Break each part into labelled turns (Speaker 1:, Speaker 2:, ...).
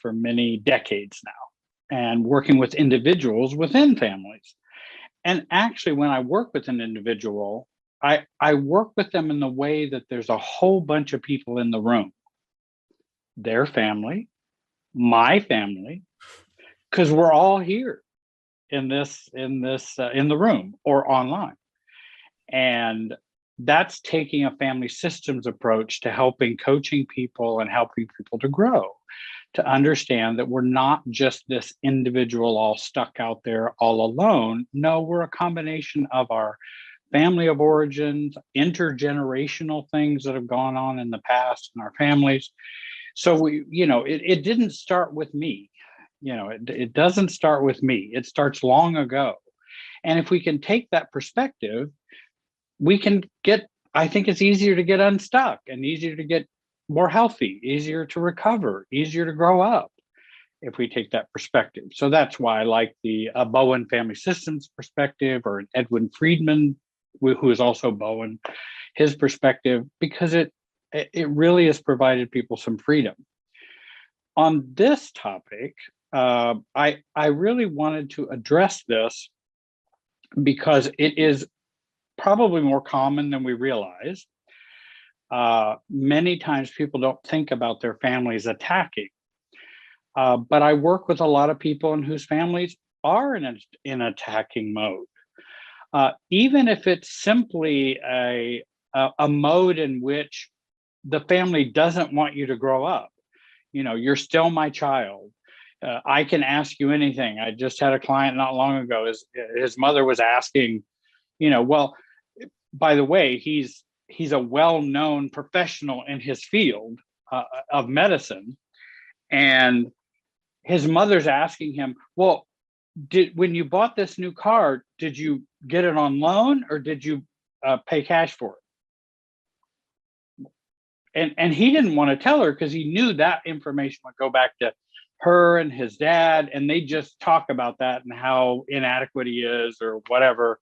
Speaker 1: for many decades now and working with individuals within families. And actually, when I work with an individual, I work with them in the way that there's a whole bunch of people in the room, their family, my family, because we're all here in the room or online. And that's taking a family systems approach to helping coaching people and helping people to grow, to understand that we're not just this individual all stuck out there all alone. No, we're a combination of our family of origins, intergenerational things that have gone on in the past in our families. So it didn't start with me. It doesn't start with me. It starts long ago. And if we can take that perspective, I think it's easier to get unstuck and easier to get more healthy, easier to recover, easier to grow up if we take that perspective. So that's why I like the Bowen family systems perspective, or Edwin Friedman, who is also Bowen, his perspective, because it really has provided people some freedom. On this topic, I really wanted to address this because it is probably more common than we realize. Many times people don't think about their families attacking, but I work with a lot of people in whose families are in attacking mode, even if it's simply a mode in which the family doesn't want you to grow up. You're still my child. I can ask you anything. I just had a client not long ago. His mother was asking, well, by the way, he's a well-known professional in his field of medicine, and his mother's asking him, well, when you bought this new car, did you get it on loan or did you pay cash for it? And he didn't want to tell her because he knew that information would go back to her and his dad, and they just talk about that and how inadequate he is or whatever.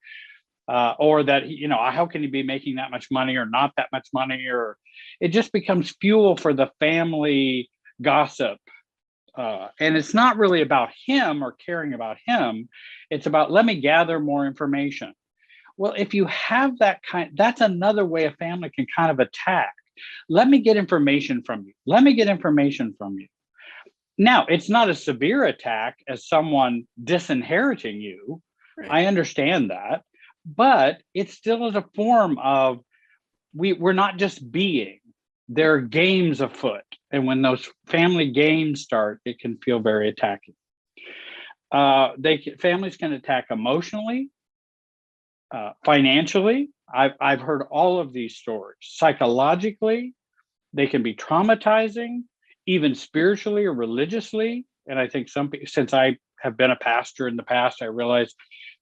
Speaker 1: Or that, how can he be making that much money or not that much money? Or it just becomes fuel for the family gossip. And it's not really about him or caring about him. It's about, let me gather more information. Well, if you have that's another way a family can kind of attack. Let me get information from you. Let me get information from you. Now, it's not a severe attack as someone disinheriting you. Right. I understand that. But it still is a form of, we're not just being, there are games afoot. And when those family games start, it can feel very attacking. Families can attack emotionally, financially. I've heard all of these stories. Psychologically, they can be traumatizing, even spiritually or religiously. And I think since I have been a pastor in the past, I realized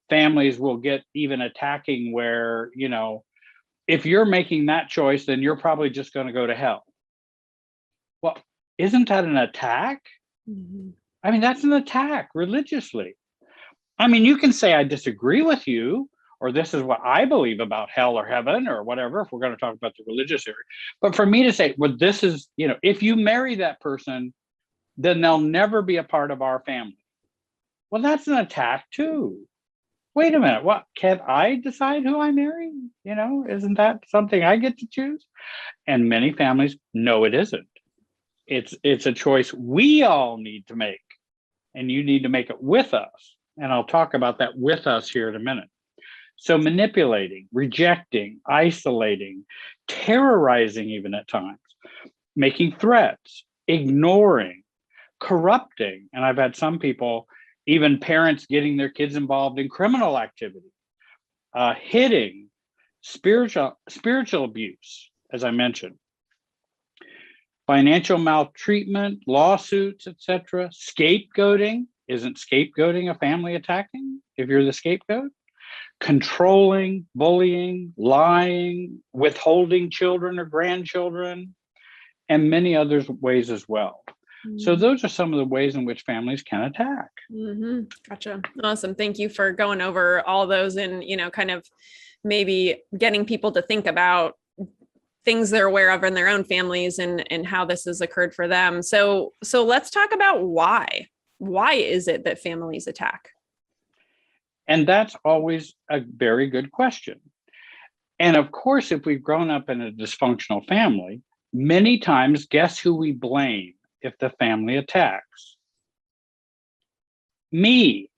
Speaker 1: families will get even attacking where, if you're making that choice, then you're probably just going to go to hell. Well, isn't that an attack? Mm-hmm. I mean, that's an attack religiously. I mean, you can say, I disagree with you, or this is what I believe about hell or heaven or whatever, if we're going to talk about the religious area. But for me to say, well, this is, if you marry that person, then they'll never be a part of our family. Well, that's an attack too. Wait a minute, what, can't I decide who I marry? Isn't that something I get to choose? And many families, no, it isn't. It's a choice we all need to make, and you need to make it with us. And I'll talk about that with us here in a minute. So manipulating, rejecting, isolating, terrorizing even at times, making threats, ignoring, corrupting. And I've had some people, even parents, getting their kids involved in criminal activity, hitting, spiritual abuse, as I mentioned, financial maltreatment, lawsuits, etc. Scapegoating. Isn't scapegoating a family attacking if you're the scapegoat? Controlling, bullying, lying, withholding children or grandchildren, and many other ways as well. So those are some of the ways in which families can attack.
Speaker 2: Mm-hmm. Gotcha. Awesome. Thank you for going over all those and, kind of maybe getting people to think about things they're aware of in their own families and how this has occurred for them. So let's talk about why. Why is it that families attack?
Speaker 1: And that's always a very good question. And of course, if we've grown up in a dysfunctional family, many times, guess who we blame if the family attacks? Me.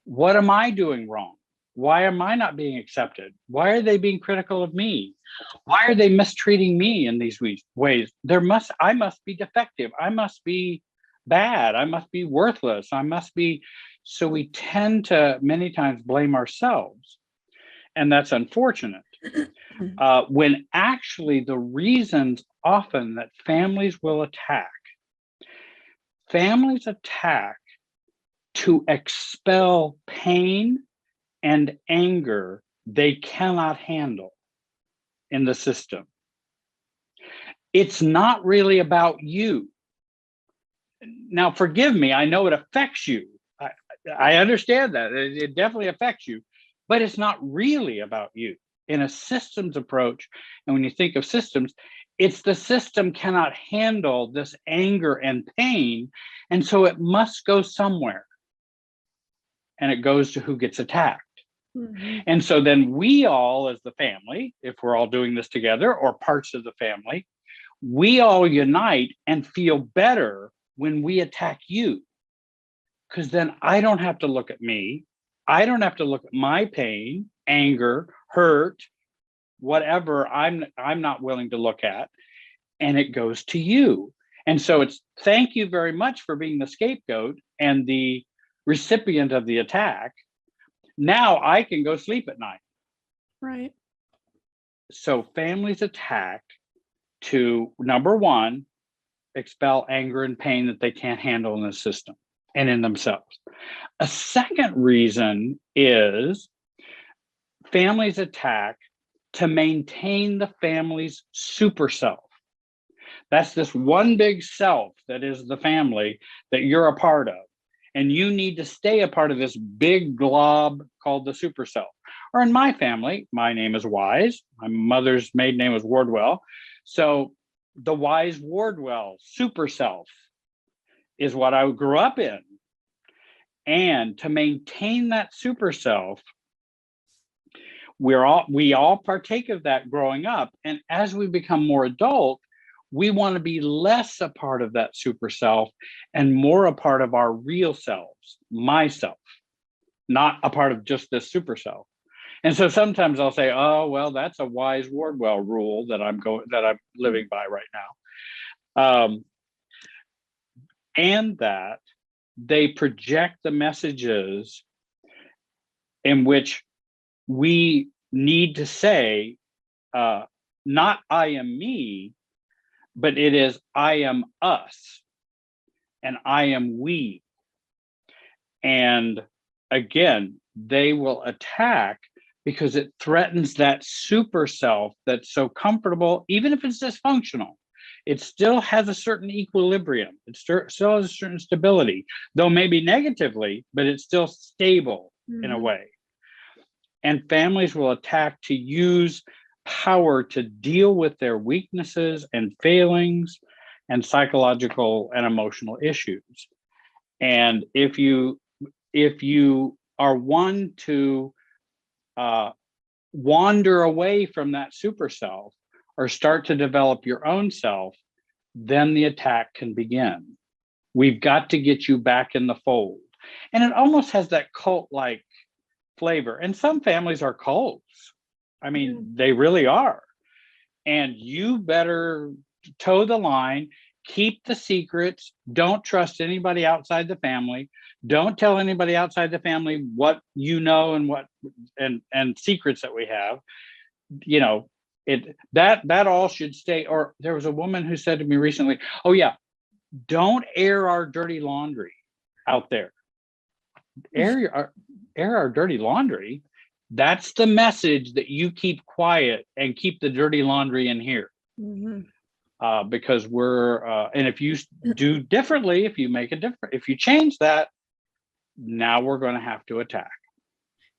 Speaker 1: What am I doing wrong? Why am I not being accepted? Why are they being critical of me? Why are they mistreating me in these ways? I must be defective. I must be bad. I must be worthless. So we tend to many times blame ourselves. And that's unfortunate. When actually the reasons often that families attack to expel pain and anger they cannot handle in the system. It's not really about you. Now, forgive me, I know it affects you. I understand that. It definitely affects you, but it's not really about you. In a systems approach, and when you think of systems, it's the system cannot handle this anger and pain, and so it must go somewhere. And it goes to who gets attacked. Mm-hmm. And so then we all, as the family, if we're all doing this together or parts of the family, we all unite and feel better when we attack you. Because then I don't have to look at me. I don't have to look at my pain, anger, hurt, whatever I'm not willing to look at. And it goes to you. And so it's thank you very much for being the scapegoat and the recipient of the attack. Now I can go sleep at night.
Speaker 2: Right.
Speaker 1: So families attack to, number one, expel anger and pain that they can't handle in the system and in themselves. A second reason is families attack to maintain the family's super self. That's this one big self that is the family that you're a part of. And you need to stay a part of this big glob called the super self. Or in my family, my name is Wise. My mother's maiden name was Wardwell. So the Wise Wardwell super self is what I grew up in. And to maintain that super self, we all partake of that growing up. And as we become more adult, we want to be less a part of that super self and more a part of our real selves, myself, not a part of just this super self. And so sometimes I'll say, oh, well, that's a Wise Wardwell rule that I'm living by right now. And that they project the messages in which we need to say, not I am me, but it is I am us and I am we. And again, they will attack because it threatens that super self that's so comfortable, even if it's dysfunctional. It still has a certain equilibrium. It still has a certain stability, though maybe negatively, but it's still stable in a way. And families will attack to use power to deal with their weaknesses and failings and psychological and emotional issues. And if you are one to wander away from that super self or start to develop your own self, then the attack can begin. We've got to get you back in the fold. And it almost has that cult-like flavor. And some families are cults. I mean, they really are. And you better toe the line, keep the secrets, don't trust anybody outside the family, don't tell anybody outside the family what you know and what and secrets that we have. You know, that all should stay. Or there was a woman who said to me recently, oh yeah, don't air our dirty laundry out there. Air our dirty laundry. That's the message that you keep quiet and keep the dirty laundry in here. Because and if you do differently, if you make a different, if you change that, now we're going to have to attack.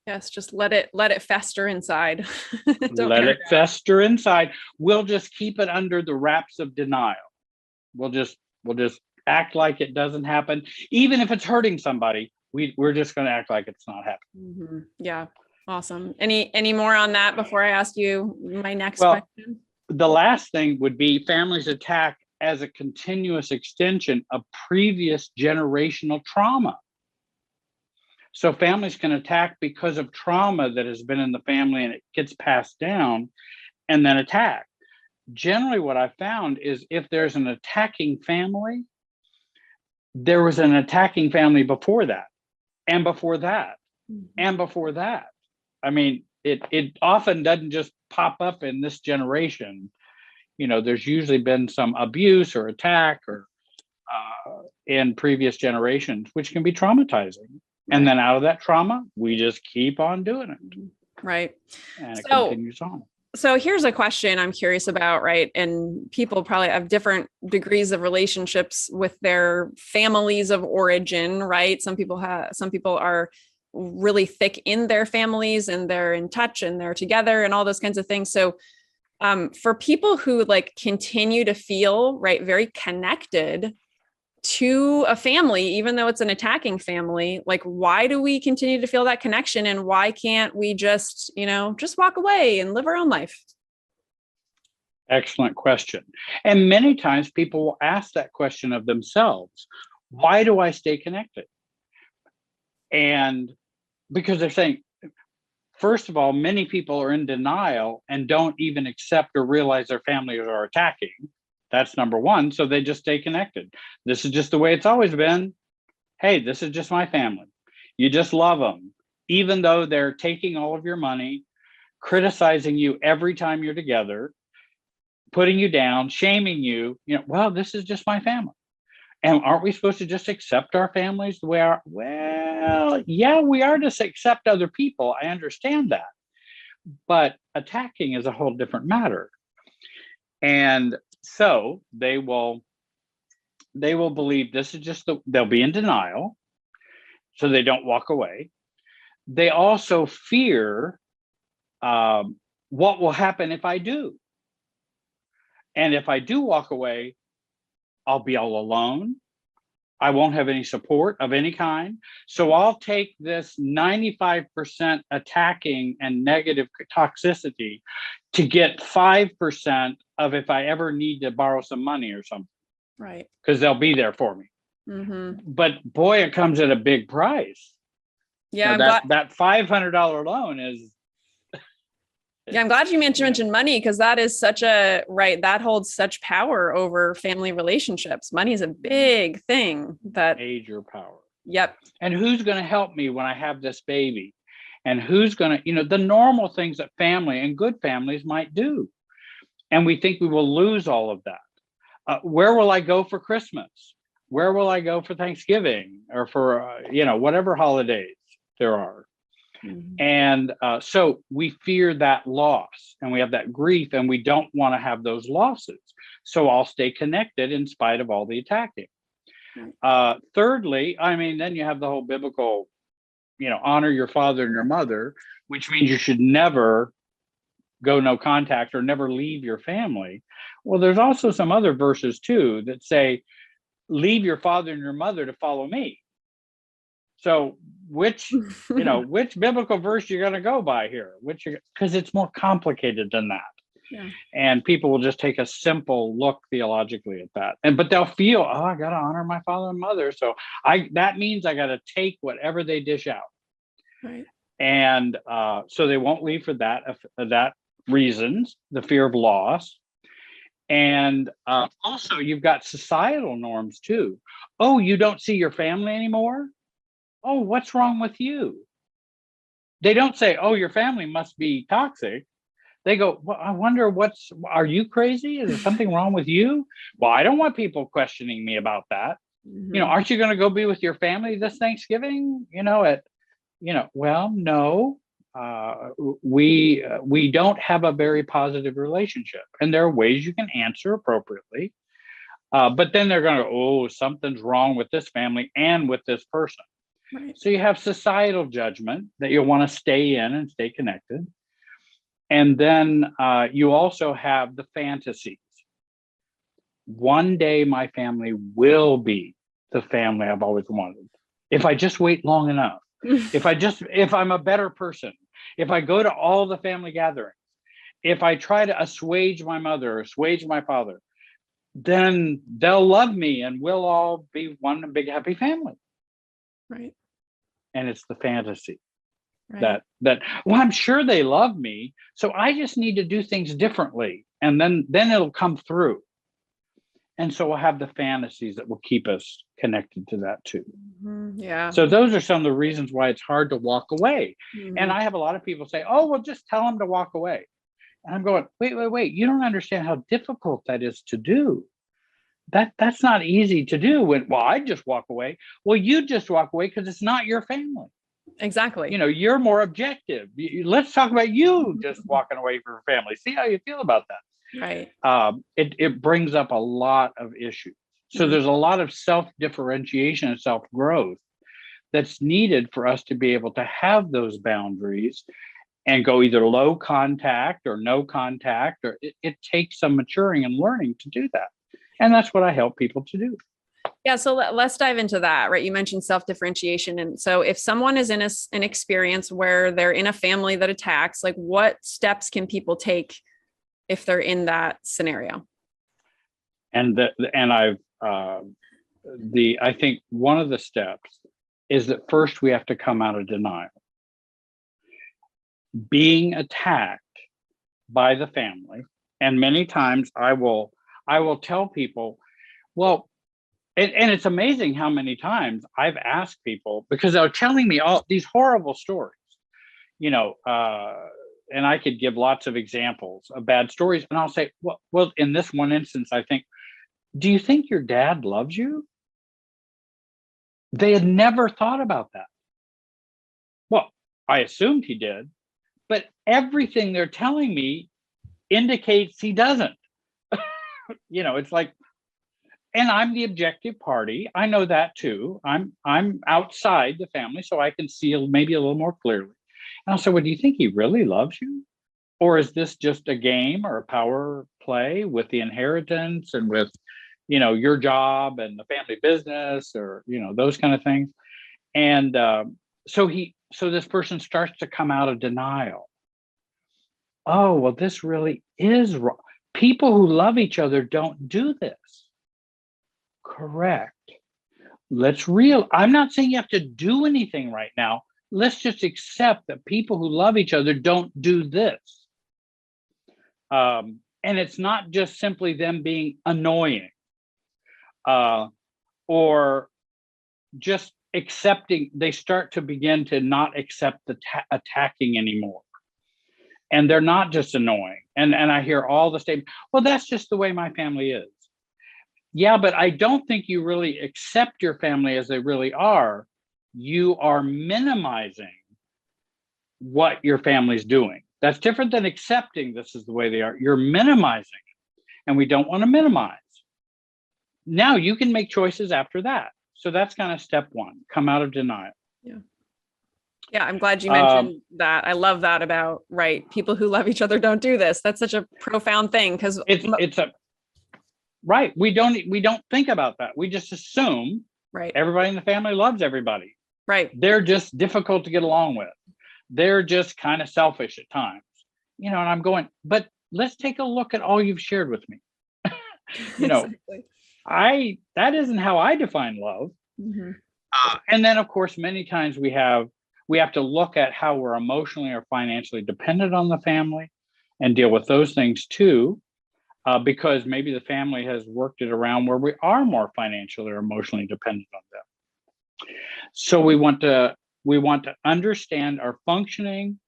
Speaker 2: Yes, just let it fester inside. Don't
Speaker 1: Let
Speaker 2: air
Speaker 1: it
Speaker 2: it out.
Speaker 1: fester inside. We'll just keep it under the wraps of denial. We'll just act like it doesn't happen. Even if it's hurting somebody, we're just going to act like it's not happening.
Speaker 2: Yeah. Awesome. Any more on that before I ask you my next
Speaker 1: Well,
Speaker 2: question?
Speaker 1: the last thing would be families attack as a continuous extension of previous generational trauma. So families can attack because of trauma that has been in the family and it gets passed down and then attack. Generally, what I found is if there's an attacking family, there was an attacking family before that, and before that, and before that. I mean, it often doesn't just pop up in this generation. There's usually been some abuse or attack or in previous generations, which can be traumatizing. And then out of that trauma, we just keep on doing it.
Speaker 2: Right.
Speaker 1: And it
Speaker 2: So
Speaker 1: continues on.
Speaker 2: So here's a question I'm curious about, right? And people probably have different degrees of relationships with their families of origin, right? Some people are really thick in their families and they're in touch and they're together and all those kinds of things. So for people who like continue to feel, right, very connected to a family, even though it's an attacking family, like why do we continue to feel that connection, and why can't we just walk away and live our own life?
Speaker 1: Excellent question. And many times people will ask that question of themselves. Why do I stay connected? And because they're saying, first of all, many people are in denial and don't even accept or realize their families are attacking. That's number one. So they just stay connected. This is just the way it's always been. Hey, this is just my family. You just love them, even though they're taking all of your money, criticizing you every time you're together, putting you down, shaming you. Well, this is just my family. And aren't we supposed to just accept our families the way our? Well, yeah, we are to accept other people. I understand that. But attacking is a whole different matter. And so they will believe this is just they'll be in denial, so they don't walk away. They also fear what will happen if I do. And if I do walk away, I'll be all alone. I won't have any support of any kind. So I'll take this 95% attacking and negative toxicity to get 5% of if I ever need to borrow some money or something.
Speaker 2: Right.
Speaker 1: Because they'll be there for me. But boy, it comes at a big price.
Speaker 2: Yeah,
Speaker 1: that $500 loan is.
Speaker 2: Yeah, I'm glad you mentioned money, because that is that holds such power over family relationships. Money is a big thing. That
Speaker 1: major power.
Speaker 2: Yep.
Speaker 1: And who's going to help me when I have this baby? And who's going to, the normal things that family and good families might do. And we think we will lose all of that. Where will I go for Christmas? Where will I go for Thanksgiving or for, whatever holidays there are? And so we fear that loss and we have that grief and we don't want to have those losses. So I'll stay connected in spite of all the attacking. Thirdly, then you have the whole biblical, honor your father and your mother, which means you should never go no contact or never leave your family. Well, there's also some other verses too that say, leave your father and your mother to follow me. So which biblical verse you're going to go by here? Because it's more complicated than that.
Speaker 2: Yeah.
Speaker 1: And people will just take a simple look theologically at that. But they'll feel, I got to honor my father and mother. So that means I got to take whatever they dish out.
Speaker 2: Right.
Speaker 1: And so they won't leave for that reasons, the fear of loss. And also you've got societal norms too. Oh, you don't see your family anymore? Oh, what's wrong with you? They don't say, oh, your family must be toxic. They go, well, I wonder are you crazy? Is there something wrong with you? Well, I don't want people questioning me about that. Aren't you going to go be with your family this Thanksgiving? Well, no, we don't have a very positive relationship. And there are ways you can answer appropriately. But then they're going to, something's wrong with this family and with this person.
Speaker 2: Right.
Speaker 1: So you have societal judgment that you'll want to stay in and stay connected. And then you also have the fantasies. One day my family will be the family I've always wanted. If I just wait long enough, if I'm a better person, if I go to all the family gatherings, if I try to assuage my mother or assuage my father, then they'll love me and we'll all be one big happy family.
Speaker 2: Right.
Speaker 1: And it's the fantasy
Speaker 2: Right.
Speaker 1: that well, I'm sure they love me, so I just need to do things differently, and then it'll come through. And so we'll have the fantasies that will keep us connected to that too.
Speaker 2: Yeah.
Speaker 1: So those are some of the reasons why it's hard to walk away. And
Speaker 2: Mhm.
Speaker 1: I have a lot of people say, oh, well, just tell them to walk away. And I'm going, wait, you don't understand how difficult that is to do. That's not easy to do. When, well, I just walk away. Well, you just walk away because it's not your family.
Speaker 2: Exactly.
Speaker 1: You're more objective. Let's talk about you just walking away from your family. See how you feel about that.
Speaker 2: Right.
Speaker 1: It brings up a lot of issues. So
Speaker 2: Mhm.
Speaker 1: there's a lot of self-differentiation and self-growth that's needed for us to be able to have those boundaries and go either low contact or no contact, or it takes some maturing and learning to do that. And that's what I help people to do.
Speaker 2: Yeah, so let's dive into that, right? You mentioned self-differentiation. And so if someone is in an experience where they're in a family that attacks, like what steps can people take if they're in that scenario?
Speaker 1: And I've I think one of the steps is that first we have to come out of denial. Being attacked by the family, and many times I will tell people, well, and it's amazing how many times I've asked people, because they're telling me all these horrible stories, you know, and I could give lots of examples of bad stories, and I'll say, well, in this one instance, I think, do you think your dad loves you? They had never thought about that. Well, I assumed he did, but everything they're telling me indicates he doesn't. It's like, and I'm the objective party. I know that too. I'm outside the family, so I can see maybe a little more clearly. And I'll say, well, do you think he really loves you? Or is this just a game or a power play with the inheritance and with, your job and the family business, or, those kind of things. And so this person starts to come out of denial. Oh, well, this really is wrong. People who love each other don't do this. Correct. I'm not saying you have to do anything right now. Let's just accept that people who love each other don't do this. And it's not just simply them being annoying, or just accepting. They start to begin to not accept the attacking anymore. And they're not just annoying. And I hear all the statements, well, that's just the way my family is. Yeah, but I don't think you really accept your family as they really are. You are minimizing what your family's doing. That's different than accepting this is the way they are. You're minimizing it, and we don't want to minimize. Now you can make choices after that. So that's kind of step one, come out of denial.
Speaker 2: Yeah. Yeah, I'm glad you mentioned that. I love that about, right, people who love each other don't do this. That's such a profound thing, because
Speaker 1: it's a right. We don't think about that. We just assume
Speaker 2: right,
Speaker 1: everybody in the family loves everybody.
Speaker 2: right.
Speaker 1: They're just difficult to get along with. They're just kind of selfish at times. And I'm going, but let's take a look at all you've shared with me.
Speaker 2: Exactly.
Speaker 1: That isn't how I define love.
Speaker 2: Mm-hmm.
Speaker 1: And then of course, many times we have to look at how we're emotionally or financially dependent on the family and deal with those things too. Because maybe the family has worked it around where we are more financially or emotionally dependent on them. So we want to understand our functioning,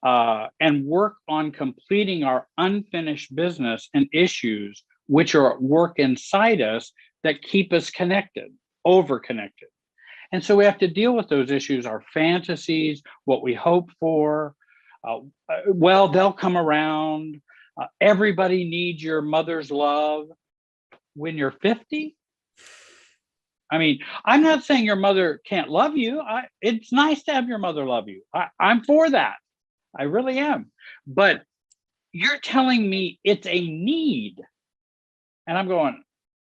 Speaker 1: and work on completing our unfinished business and issues which are at work inside us that keep us connected, over connected. And so we have to deal with those issues, our fantasies, what we hope for. Well, they'll come around. Everybody needs your mother's love when you're 50. I mean, I'm not saying your mother can't love you. It's nice to have your mother love you. I'm for that. I really am. But you're telling me it's a need. And I'm going,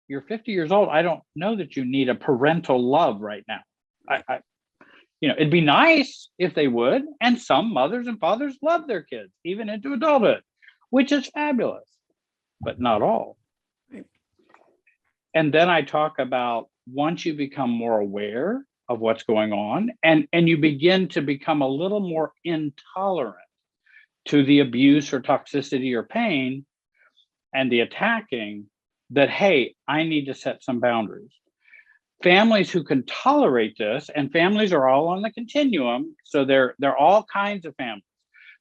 Speaker 1: you're 50 years old. I don't know that you need a parental love right now. It'd be nice if they would. And some mothers and fathers love their kids, even into adulthood, which is fabulous, but not all.
Speaker 2: Right.
Speaker 1: And then I talk about once you become more aware of what's going on and you begin to become a little more intolerant to the abuse or toxicity or pain and the attacking, that, hey, I need to set some boundaries. Families who can tolerate this, and families are all on the continuum, so they're all kinds of families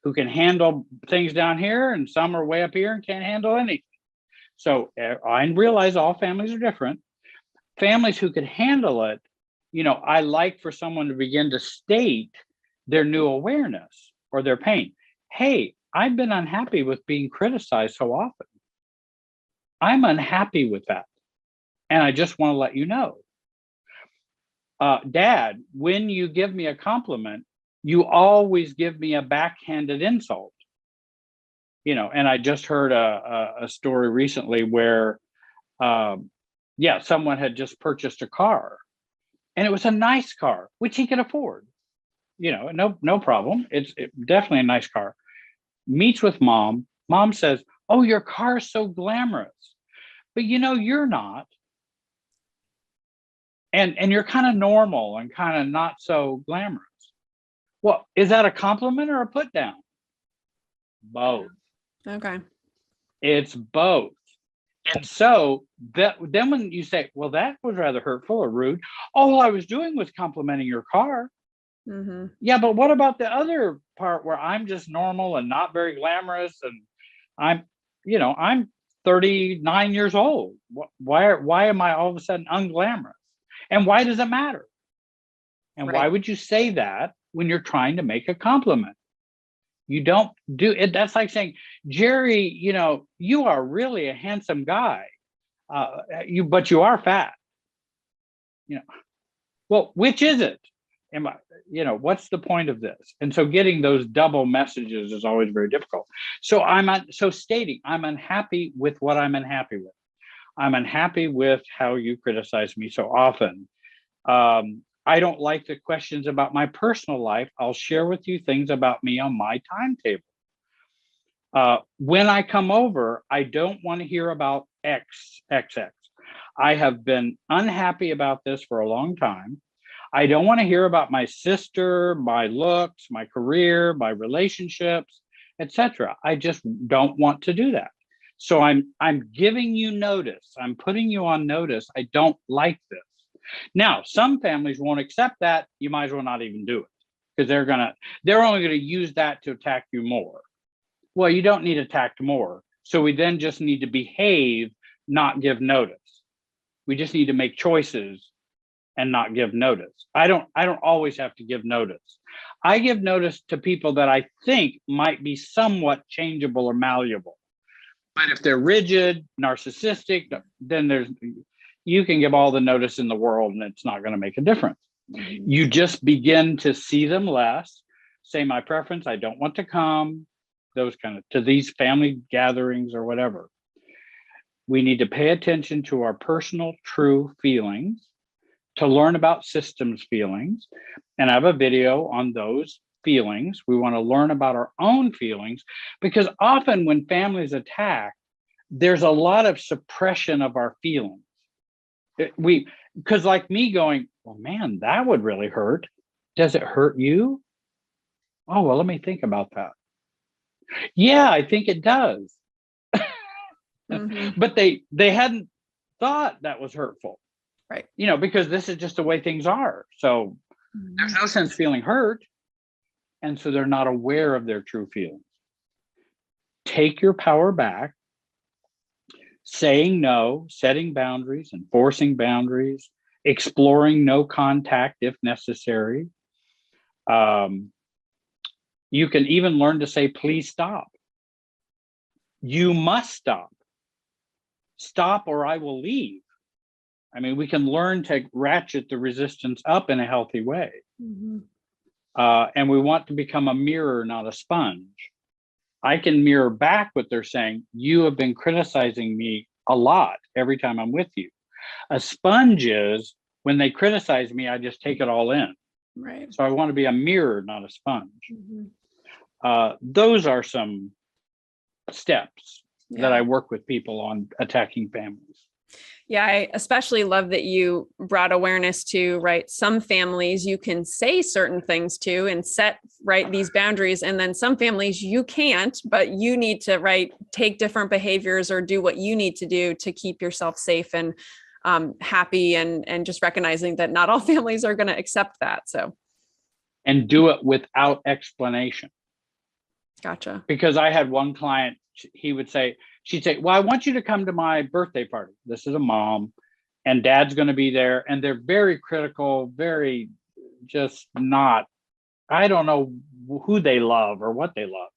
Speaker 1: who can handle things down here, and some are way up here and can't handle anything. So I realize all families are different. Families who can handle it, I like for someone to begin to state their new awareness or their pain. Hey, I've been unhappy with being criticized so often. I'm unhappy with that. And I just want to let you know. Dad, when you give me a compliment, you always give me a backhanded insult. And I just heard a story recently where, someone had just purchased a car, and it was a nice car, which he could afford. No problem. It's definitely a nice car. Meets with mom. Mom says, "Oh, your car's so glamorous, but you're not, and you're kind of normal and kind of not so glamorous." Well, is that a compliment or a put down? Both.
Speaker 2: Okay.
Speaker 1: It's both. And so then when you say, well, that was rather hurtful or rude, all I was doing was complimenting your car.
Speaker 2: Mm-hmm.
Speaker 1: Yeah, but what about the other part where I'm just normal and not very glamorous, and I'm 39 years old. Why am I all of a sudden unglamorous? And why does it matter? And
Speaker 2: Right.
Speaker 1: why would you say that when you're trying to make a compliment? You don't do it. That's like saying, Jerry, you are really a handsome guy. But you are fat. Well, which is it? What's the point of this? And so getting those double messages is always very difficult. So stating I'm unhappy with what I'm unhappy with. I'm unhappy with how you criticize me so often. I don't like the questions about my personal life. I'll share with you things about me on my timetable. When I come over, I don't want to hear about XXX. I have been unhappy about this for a long time. I don't want to hear about my sister, my looks, my career, my relationships, etc. I just don't want to do that. So I'm giving you notice. I'm putting you on notice. I don't like this. Now, some families won't accept that. You might as well not even do it, because they're only going to use that to attack you more. Well, you don't need attacked more. So we then just need to behave, not give notice. We just need to make choices and not give notice. I don't always have to give notice. I give notice to people that I think might be somewhat changeable or malleable. But if they're rigid, narcissistic, then you can give all the notice in the world and it's not going to make a difference. You just begin to see them less, say my preference, I don't want to come, those kind of, to these family gatherings or whatever. We need to pay attention to our personal true feelings, to learn about systems feelings, and I have a video on those feelings. We want to learn about our own feelings, because often when families attack, there's a lot of suppression of our feelings. Because like me going, well, man, that would really hurt. Does it hurt you? Oh, well, let me think about that. Yeah, I think it does.
Speaker 2: Mm-hmm.
Speaker 1: But they hadn't thought that was hurtful.
Speaker 2: Right.
Speaker 1: Because this is just the way things are. So there's no sense feeling hurt. And so they're not aware of their true feelings. Take your power back. Saying no, setting boundaries, enforcing boundaries, exploring no contact if necessary. You can even learn to say, please stop. You must stop. Stop or I will leave. I mean, we can learn to ratchet the resistance up in a healthy way. And we want to become a mirror, not a sponge. I can mirror back what they're saying. You have been criticizing me a lot every time I'm with you. A sponge is when they criticize me, I just take it all in.
Speaker 2: Right.
Speaker 1: So I want to be a mirror, not a sponge. Those are some steps that I work with people on attacking families.
Speaker 2: Yeah, I especially love that you brought awareness to, right, some families you can say certain things to and set, right, these boundaries. And then some families you can't, but you need to, right, take different behaviors or do what you need to do to keep yourself safe and happy, and just recognizing that not all families are going to accept that. So,
Speaker 1: and do it without explanation.
Speaker 2: Gotcha.
Speaker 1: Because I had one client, she'd say, well, I want you to come to my birthday party. This is a mom, and dad's going to be there. And they're very critical, very just not, I don't know who they love or what they love.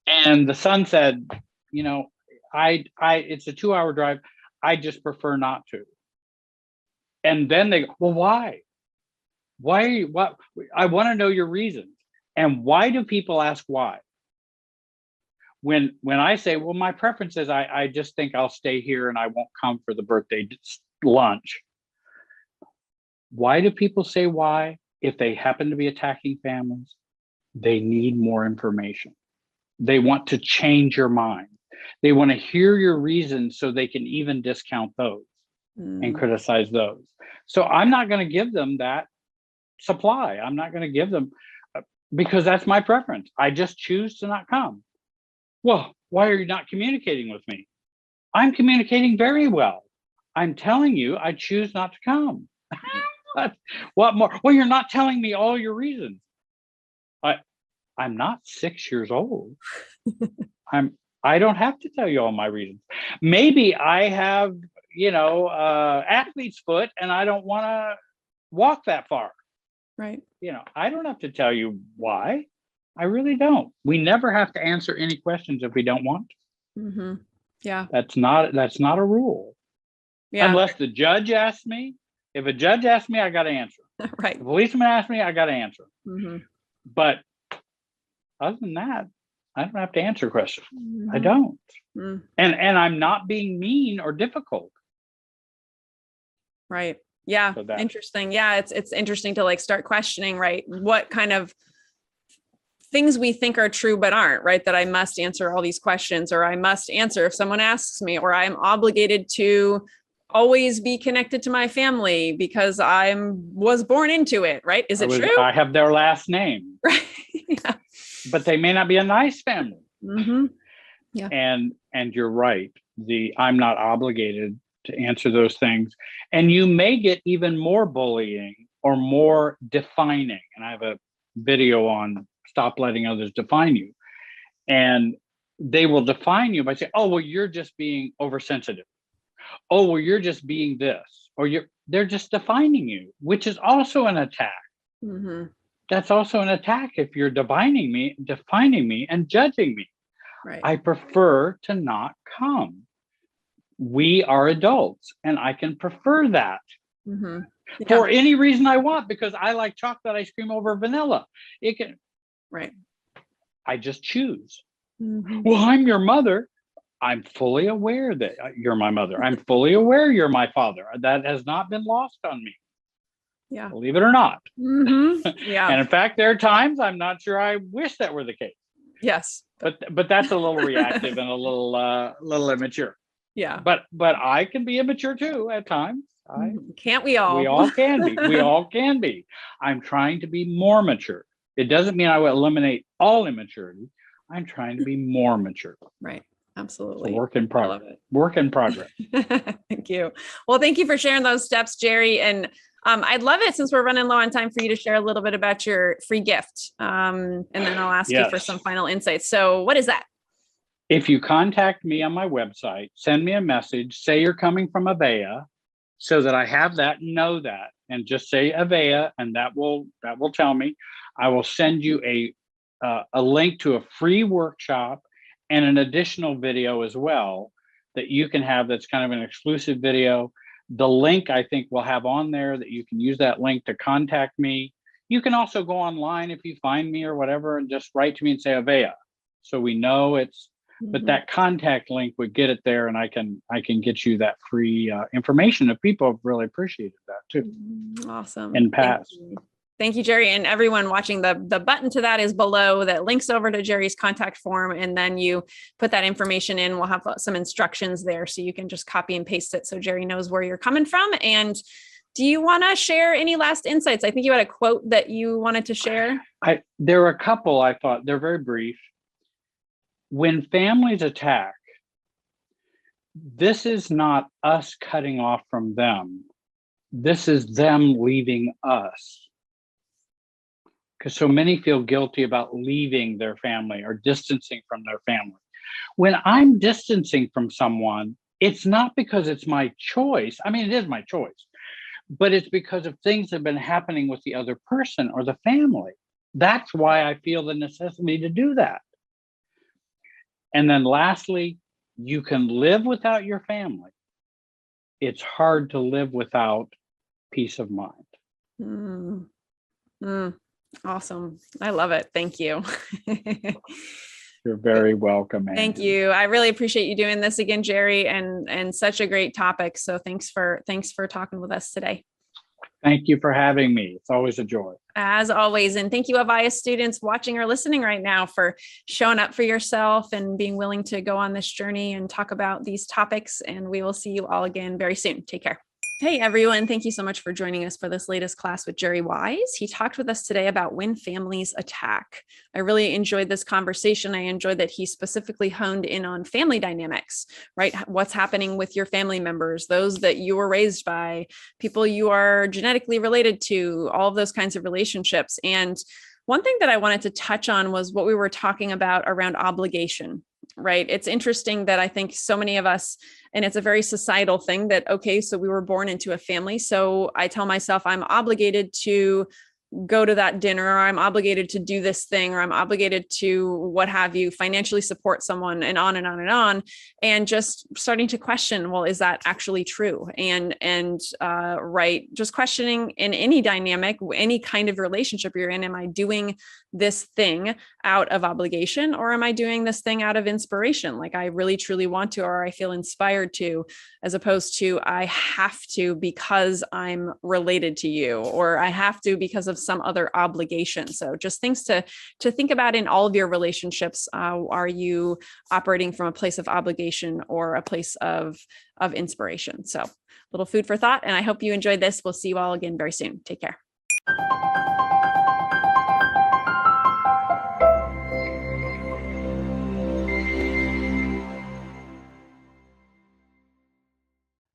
Speaker 1: And the son said, it's a 2-hour drive. I just prefer not to. And then they go, well, why? What? I want to know your reasons. And why do people ask why? When I say, well, my preference is I just think I'll stay here and I won't come for the birthday lunch. Why do people say why? If they happen to be attacking families, they need more information. They want to change your mind. They want to hear your reasons so they can even discount those and criticize those. So I'm not going to give them that supply. I'm not going to give them, because that's my preference. I just choose to not come. Well, why are you not communicating with me? I'm communicating very well. I'm telling you, I choose not to come. What more? Well, you're not telling me all your reasons. I'm not 6 years old. I don't have to tell you all my reasons. Maybe I have, athlete's foot and I don't want to walk that far.
Speaker 2: Right.
Speaker 1: I don't have to tell you why. I really don't. We never have to answer any questions if we don't want to.
Speaker 2: Yeah.
Speaker 1: That's not a rule. Yeah. Unless the judge asks me. If a judge asks me, I got to answer.
Speaker 2: Right.
Speaker 1: If a policeman asks me, I got to answer. But other than that, I don't have to answer questions. I don't. And I'm not being mean or difficult.
Speaker 2: Right. Yeah. So interesting. Yeah. It's interesting to start questioning, right, what kind of things we think are true but aren't, right? That I must answer all these questions, or I must answer if someone asks me, or I'm obligated to always be connected to my family because I was born into it, right? Is it true?
Speaker 1: I have their last name.
Speaker 2: Right. Yeah.
Speaker 1: But they may not be a nice family.
Speaker 2: Yeah.
Speaker 1: And you're right. I'm not obligated to answer those things. And you may get even more bullying or more defining. And I have a video on stop letting others define you. And they will define you by saying, oh, well, you're just being oversensitive. Oh, well, you're just being this, or they're just defining you, which is also an attack. That's also an attack if you're defining me and judging me.
Speaker 2: Right.
Speaker 1: I prefer to not come. We are adults and I can prefer that for any reason I want, because I like chocolate ice cream over vanilla. It can.
Speaker 2: Right.
Speaker 1: I just choose. Well, I'm your mother. I'm fully aware that you're my mother. I'm fully aware you're my father. That has not been lost on me.
Speaker 2: Yeah.
Speaker 1: Believe it or not.
Speaker 2: Yeah.
Speaker 1: And in fact, there are times I'm not sure I wish that were the case.
Speaker 2: Yes.
Speaker 1: But that's a little reactive and a little immature.
Speaker 2: Yeah.
Speaker 1: But I can be immature too at times.
Speaker 2: Can't we all?
Speaker 1: We all can be. We all can be. I'm trying to be more mature. It doesn't mean I will eliminate all immaturity. I'm trying to be more mature.
Speaker 2: Right. Absolutely.
Speaker 1: It's a work in progress. Work in progress.
Speaker 2: Thank you. Well, thank you for sharing those steps, Jerry. And I'd love it, since we're running low on time, for you to share a little bit about your free gift. And then I'll ask you for some final insights. So what is that?
Speaker 1: If you contact me on my website, send me a message, say you're coming from Avea, so that I have that, know that, and just say Avea, and that will tell me. I will send you a link to a free workshop and an additional video as well that you can have. That's kind of an exclusive video The link I think we'll have on there that you can use that link to contact me. You can also go online if you find me or whatever and just write to me and say Avea. So we know it's, but that contact link would get it there, and I can get you that free information. If people have really appreciated that too.
Speaker 2: Awesome.
Speaker 1: In past.
Speaker 2: Thank you, Jerry. And everyone watching, the button to that is below that links over to Jerry's contact form. And then you put that information in. We'll have some instructions there so you can just copy and paste it so Jerry knows where you're coming from. And do you want to share any last insights? I think you had a quote that you wanted to share.
Speaker 1: There were a couple I thought, they're very brief. When families attack, this is not us cutting off from them. This is them leaving us. Because so many feel guilty about leaving their family or distancing from their family. When I'm distancing from someone, it's not because it's my choice. I mean, it is my choice, but it's because of things that have been happening with the other person or the family. That's why I feel the necessity to do that. And then lastly, you can live without your family. It's hard to live without peace of mind.
Speaker 2: Awesome. I love it. Thank you.
Speaker 1: You're very welcome, Andy.
Speaker 2: Thank you. I really appreciate you doing this again, Jerry, and such a great topic. So thanks for talking with us today.
Speaker 1: Thank you for having me. It's always a joy.
Speaker 2: As always. And thank you, Avaya students watching or listening right now, for showing up for yourself and being willing to go on this journey and talk about these topics. And we will see you all again very soon. Take care. Hey, everyone. Thank you so much for joining us for this latest class with Jerry Wise. He talked with us today about when families attack. I really enjoyed this conversation. I enjoyed that he specifically honed in on family dynamics, right? What's happening with your family members, those that you were raised by, people you are genetically related to, all of those kinds of relationships. And one thing that I wanted to touch on was what we were talking about around obligation. Right. It's interesting that I think so many of us, and it's a very societal thing that, okay, so we were born into a family. So I tell myself I'm obligated to go to that dinner, or I'm obligated to do this thing, or I'm obligated to what have you, financially support someone, and on and on and on. And just starting to question, well, is that actually true? And right, just questioning in any dynamic, any kind of relationship you're in, am I doing this thing out of obligation, or am I doing this thing out of inspiration? Like I really truly want to, or I feel inspired to, as opposed to I have to because I'm related to you, or I have to because of some other obligation. So just things to think about in all of your relationships. Are you operating from a place of obligation or a place of inspiration? So a little food for thought, and I hope you enjoyed this. We'll see you all again very soon. Take care.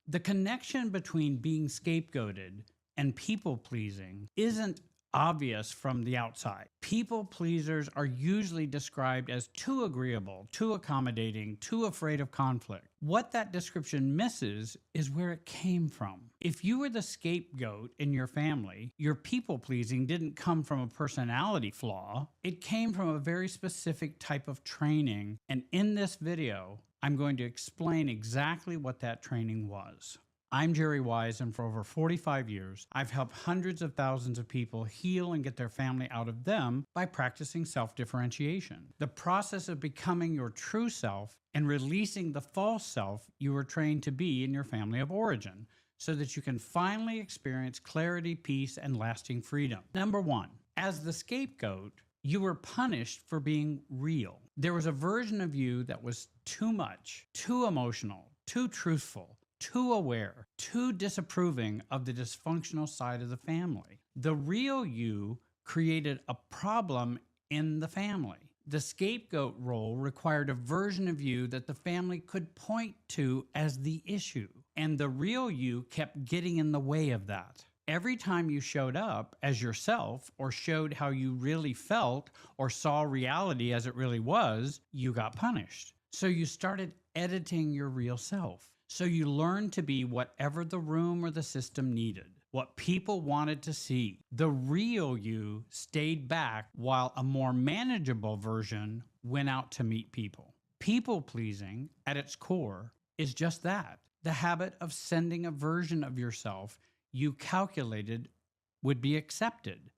Speaker 3: The connection between being scapegoated and people pleasing isn't obvious from the outside. People pleasers are usually described as too agreeable, too accommodating, too afraid of conflict. What that description misses is where it came from. If you were the scapegoat in your family, your people pleasing didn't come from a personality flaw. It came from a very specific type of training. And in this video, I'm going to explain exactly what that training was. I'm Jerry Wise, and for over 45 years, I've helped hundreds of thousands of people heal and get their family out of them by practicing self-differentiation. The process of becoming your true self and releasing the false self you were trained to be in your family of origin, so that you can finally experience clarity, peace, and lasting freedom. Number one, as the scapegoat, you were punished for being real. There was a version of you that was too much, too emotional, too truthful, too aware, too disapproving of the dysfunctional side of the family. The real you created a problem in the family. The scapegoat role required a version of you that the family could point to as the issue, and the real you kept getting in the way of that. Every time you showed up as yourself, or showed how you really felt, or saw reality as it really was, you got punished. So you started editing your real self. So you learned to be whatever the room or the system needed, what people wanted to see. The real you stayed back while a more manageable version went out to meet people. People pleasing, at its core, is just that. the habit of sending a version of yourself you calculated would be accepted,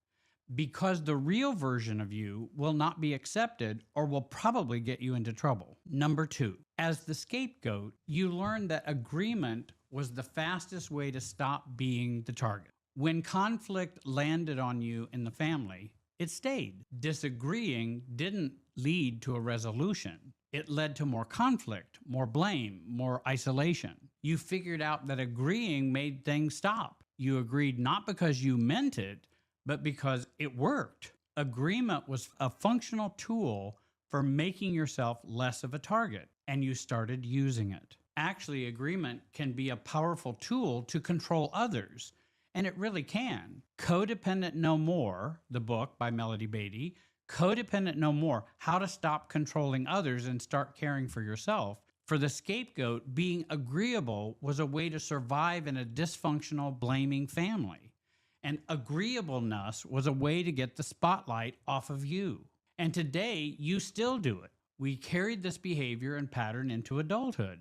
Speaker 3: because the real version of you will not be accepted or will probably get you into trouble. Number 2, as the scapegoat, you learned that agreement was the fastest way to stop being the target. When conflict landed on you in the family, it stayed. Disagreeing didn't lead to a resolution. It led to more conflict, more blame, more isolation. You figured out that agreeing made things stop. You agreed not because you meant it, but because it worked. Agreement was a functional tool for making yourself less of a target, and you started using it. Actually, agreement can be a powerful tool to control others, and it really can. Codependent No More, the book by Melody Beatty, Codependent No More, How to Stop Controlling Others and Start Caring for Yourself. For the scapegoat, being agreeable was a way to survive in a dysfunctional, blaming family. And agreeableness was a way to get the spotlight off of you. And today, you still do it. We carried this behavior and pattern into adulthood.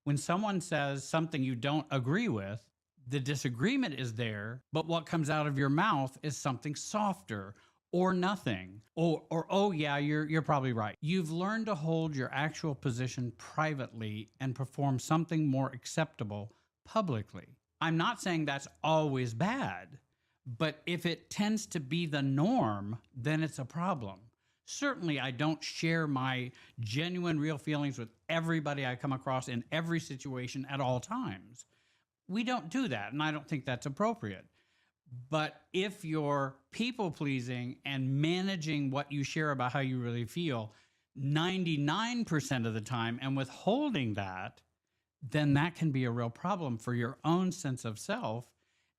Speaker 3: When someone says something you don't agree with, the disagreement is there, but what comes out of your mouth is something softer or nothing, or oh yeah, you're probably right. You've learned to hold your actual position privately and perform something more acceptable publicly. I'm not saying that's always bad, but if it tends to be the norm, then it's a problem. Certainly, I don't share my genuine, real feelings with everybody I come across in every situation at all times. We don't do that, and I don't think that's appropriate. But if you're people pleasing and managing what you share about how you really feel 99% of the time and withholding that, then that can be a real problem for your own sense of self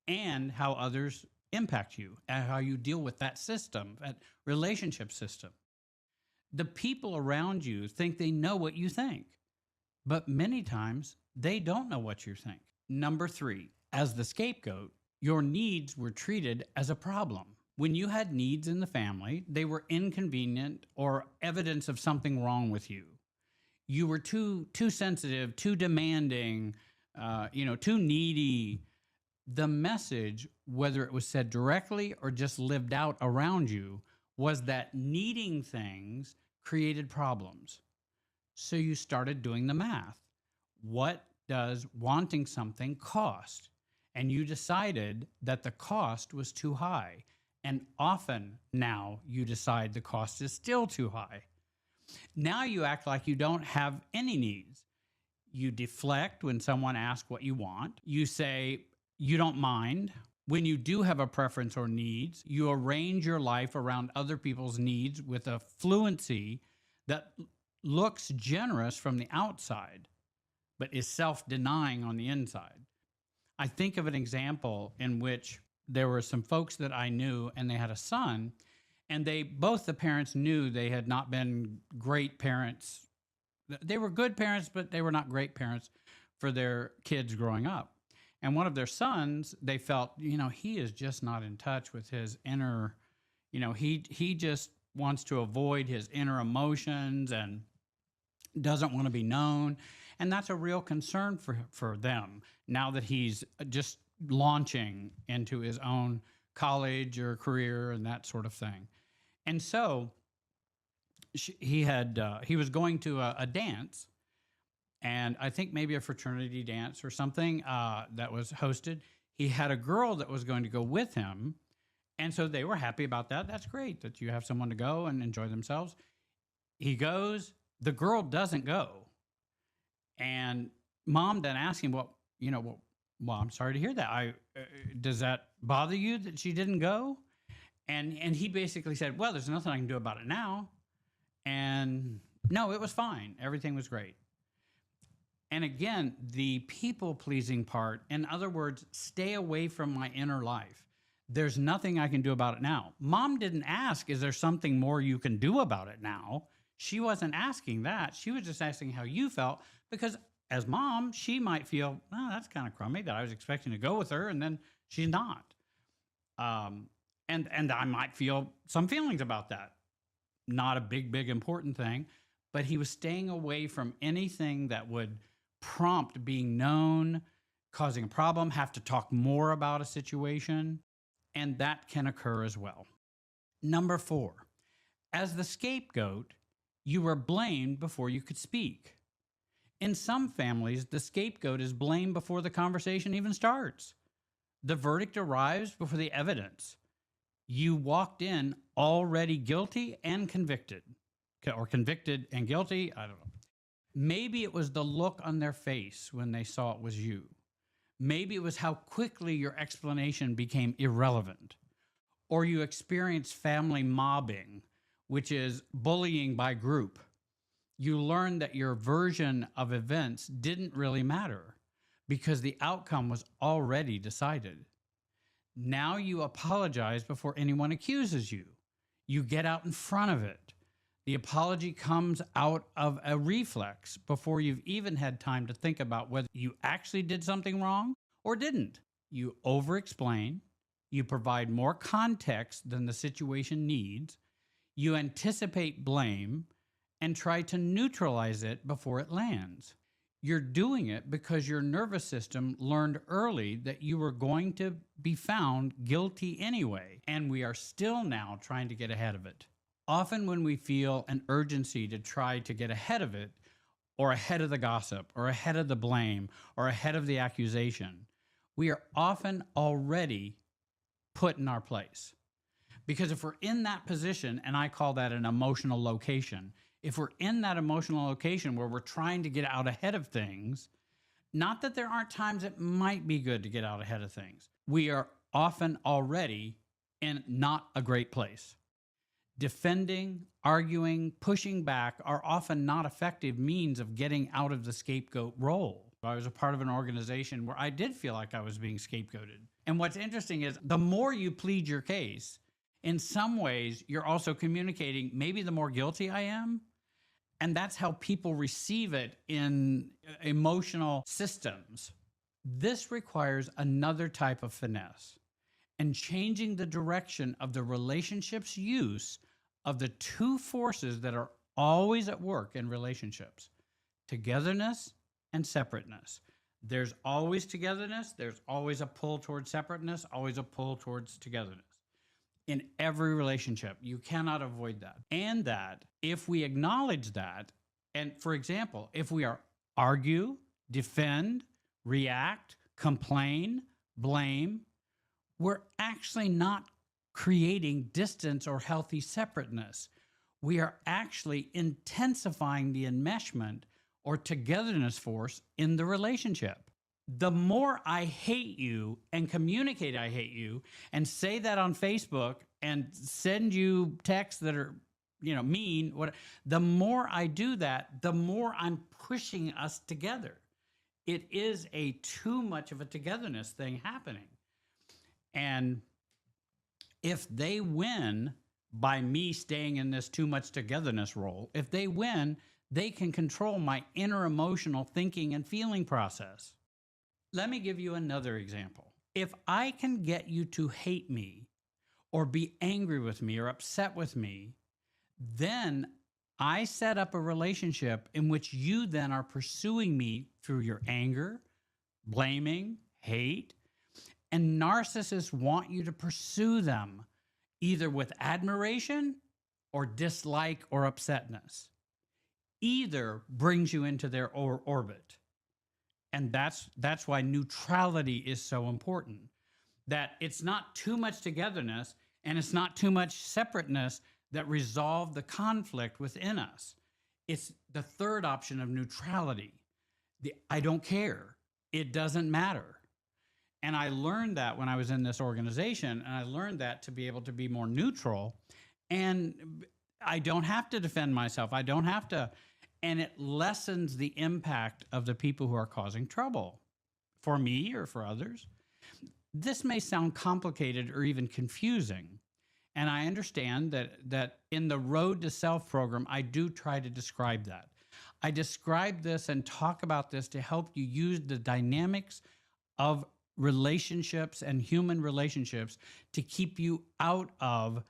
Speaker 3: and how others impact you and how you deal with that system, that relationship system. The people around you think they know what you think, but many times they don't know what you think. Number 3, as the scapegoat, your needs were treated as a problem. When you had needs in the family, they were inconvenient or evidence of something wrong with you. You were too sensitive, too demanding, too needy. The message, whether it was said directly or just lived out around you, was that needing things created problems. So you started doing the math. What does wanting something cost? And you decided that the cost was too high. And often now you decide the cost is still too high. Now you act like you don't have any needs. You deflect when someone asks what you want. You say you don't mind. When you do have a preference or needs, you arrange your life around other people's needs with a fluency that looks generous from the outside, but is self-denying on the inside. I think of an example in which there were some folks that I knew and they had a son, and both the parents knew they had not been great parents. They were good parents, but they were not great parents for their kids growing up. And one of their sons, they felt, he is just not in touch with his inner, he just wants to avoid his inner emotions and doesn't want to be known. And that's a real concern for them now that he's just launching into his own college or career and that sort of thing. And so he was going to a dance, and I think maybe a fraternity dance or something that was hosted. He had a girl that was going to go with him, and so they were happy about that. That's great that you have someone to go and enjoy themselves. He goes, the girl doesn't go. And mom then asked him, well, I'm sorry to hear that. Does that bother you that she didn't go? And he basically said, well, there's nothing I can do about it now. And no, it was fine. Everything was great. And again, the people-pleasing part, in other words, stay away from my inner life. There's nothing I can do about it now. Mom didn't ask, is there something more you can do about it now? She wasn't asking that. She was just asking how you felt, because as mom, she might feel, oh, that's kind of crummy that I was expecting to go with her, and then she's not. And I might feel some feelings about that. Not a big important thing, but he was staying away from anything that would prompt being known, causing a problem, have to talk more about a situation, and that can occur as well. Number 4, as the scapegoat, you were blamed before you could speak. In some families, the scapegoat is blamed before the conversation even starts. The verdict arrives before the evidence. You walked in already guilty and convicted, or convicted and guilty. I don't know. Maybe it was the look on their face when they saw it was you. Maybe it was how quickly your explanation became irrelevant. Or you experienced family mobbing, which is bullying by group. You learned that your version of events didn't really matter because the outcome was already decided. Now you apologize before anyone accuses you. You get out in front of it. The apology comes out of a reflex before you've even had time to think about whether you actually did something wrong or didn't. You over-explain. You provide more context than the situation needs. You anticipate blame and try to neutralize it before it lands. You're doing it because your nervous system learned early that you were going to be found guilty anyway, and we are still now trying to get ahead of it. Often when we feel an urgency to try to get ahead of it, or ahead of the gossip, or ahead of the blame, or ahead of the accusation, we are often already put in our place. Because if we're in that position, and I call that an emotional location, if we're in that emotional location where we're trying to get out ahead of things, not that there aren't times it might be good to get out ahead of things, we are often already in not a great place. Defending, arguing, pushing back are often not effective means of getting out of the scapegoat role. I was a part of an organization where I did feel like I was being scapegoated. And what's interesting is the more you plead your case, in some ways, you're also communicating maybe the more guilty I am. And that's how people receive it in emotional systems. This requires another type of finesse and changing the direction of the relationship's use of the two forces that are always at work in relationships: togetherness and separateness. There's always togetherness. There's always a pull towards separateness, always a pull towards togetherness. In every relationship, you cannot avoid that. And that if we acknowledge that, and for example, if we argue, defend, react, complain, blame, we're actually not creating distance or healthy separateness. We are actually intensifying the enmeshment or togetherness force in the relationship. The more I hate you and communicate I hate you and say that on Facebook and send you texts that are, mean, the more I do that, the more I'm pushing us together. It is a too much of a togetherness thing happening. And if they win by me staying in this too much togetherness role, if they win, they can control my inner emotional thinking and feeling process. Let me give you another example. If I can get you to hate me or be angry with me or upset with me, then I set up a relationship in which you then are pursuing me through your anger, blaming, hate, and narcissists want you to pursue them either with admiration or dislike or upsetness. Either brings you into their orbit. And that's why neutrality is so important. That it's not too much togetherness and it's not too much separateness that resolve the conflict within us. It's the third option of neutrality. I don't care. It doesn't matter. And I learned that when I was in this organization, and I learned that to be able to be more neutral. And I don't have to defend myself. I don't have to. And it lessens the impact of the people who are causing trouble for me or for others. This may sound complicated or even confusing. And I understand that in the Road to Self program, I do try to describe that. I describe this and talk about this to help you use the dynamics of relationships and human relationships to keep you out of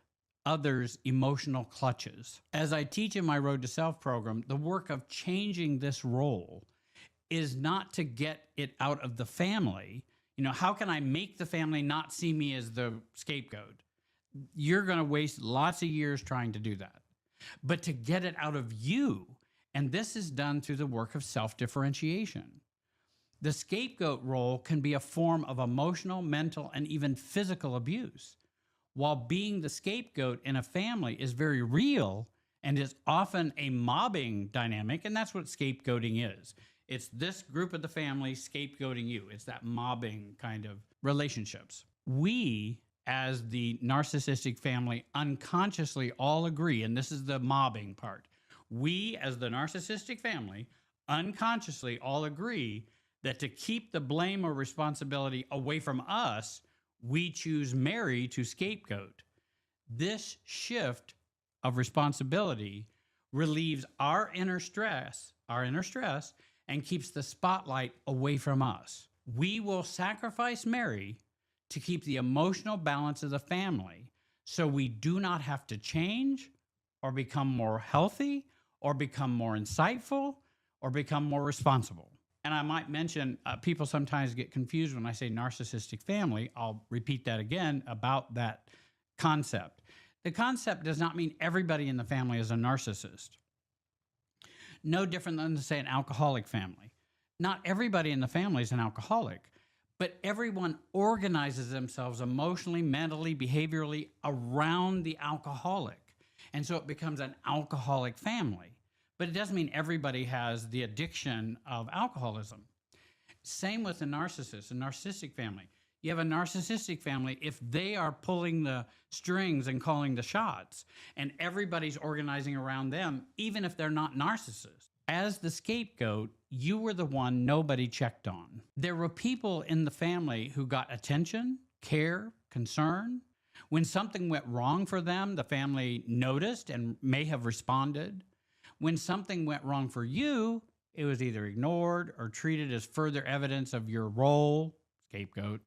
Speaker 3: others' emotional clutches. As I teach in my Road to Self program, the work of changing this role is not to get it out of the family. You know, how can I make the family not see me as the scapegoat? You're going to waste lots of years trying to do that. But to get it out of you, and this is done through the work of self-differentiation. The scapegoat role can be a form of emotional, mental, and even physical abuse. While being the scapegoat in a family is very real and is often a mobbing dynamic, and that's what scapegoating is. It's this group of the family scapegoating you. It's that mobbing kind of relationships. We, as the narcissistic family, unconsciously all agree, and this is the mobbing part. We, as the narcissistic family, unconsciously all agree that to keep the blame or responsibility away from us, we choose Mary to scapegoat. This shift of responsibility relieves our inner stress, and keeps the spotlight away from us. We will sacrifice Mary to keep the emotional balance of the family so we do not have to change or become more healthy or become more insightful or become more responsible. And I might mention, people sometimes get confused when I say narcissistic family. I'll repeat that again about that concept. The concept does not mean everybody in the family is a narcissist. No different than, say, an alcoholic family. Not everybody in the family is an alcoholic, but everyone organizes themselves emotionally, mentally, behaviorally around the alcoholic. And so it becomes an alcoholic family. But it doesn't mean everybody has the addiction of alcoholism. Same with a narcissist, a narcissistic family. You have a narcissistic family, if they are pulling the strings and calling the shots, and everybody's organizing around them, even if they're not narcissists. As the scapegoat, you were the one nobody checked on. There were people in the family who got attention, care, concern. When something went wrong for them, the family noticed and may have responded. When something went wrong for you, it was either ignored or treated as further evidence of your role, scapegoat.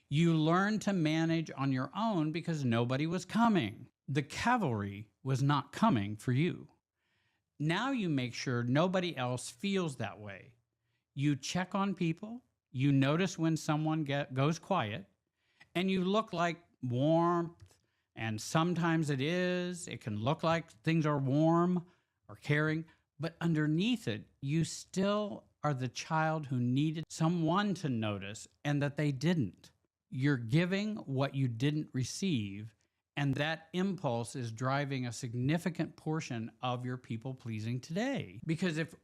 Speaker 3: You learned to manage on your own because nobody was coming. The cavalry was not coming for you. Now you make sure nobody else feels that way. You check on people, you notice when someone goes quiet, and you look like warmth, and sometimes it can look like things are warm or caring, but underneath it, you still are the child who needed someone to notice and that they didn't. You're giving what you didn't receive, and that impulse is driving a significant portion of your people pleasing today. Because if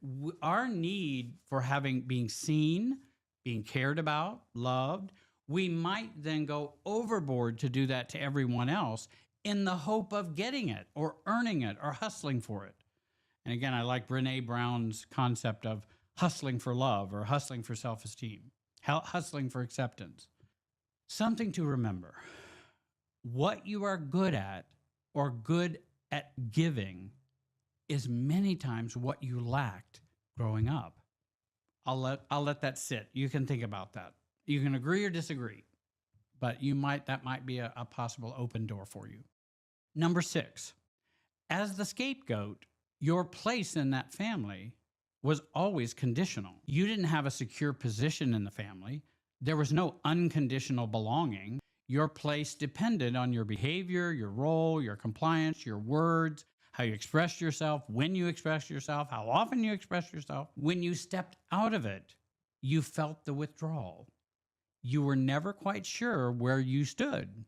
Speaker 3: our need for being seen, being cared about, loved, we might then go overboard to do that to everyone else in the hope of getting it or earning it or hustling for it. And again, I like Brene Brown's concept of hustling for love or hustling for self-esteem, hustling for acceptance. Something to remember. What you are good at or good at giving is many times what you lacked growing up. I'll let that sit. You can think about that. You can agree or disagree, but that might be a possible open door for you. Number 6, as the scapegoat, your place in that family was always conditional. You didn't have a secure position in the family. There was no unconditional belonging. Your place depended on your behavior, your role, your compliance, your words, how you expressed yourself, when you expressed yourself, how often you expressed yourself. When you stepped out of it, you felt the withdrawal. You were never quite sure where you stood,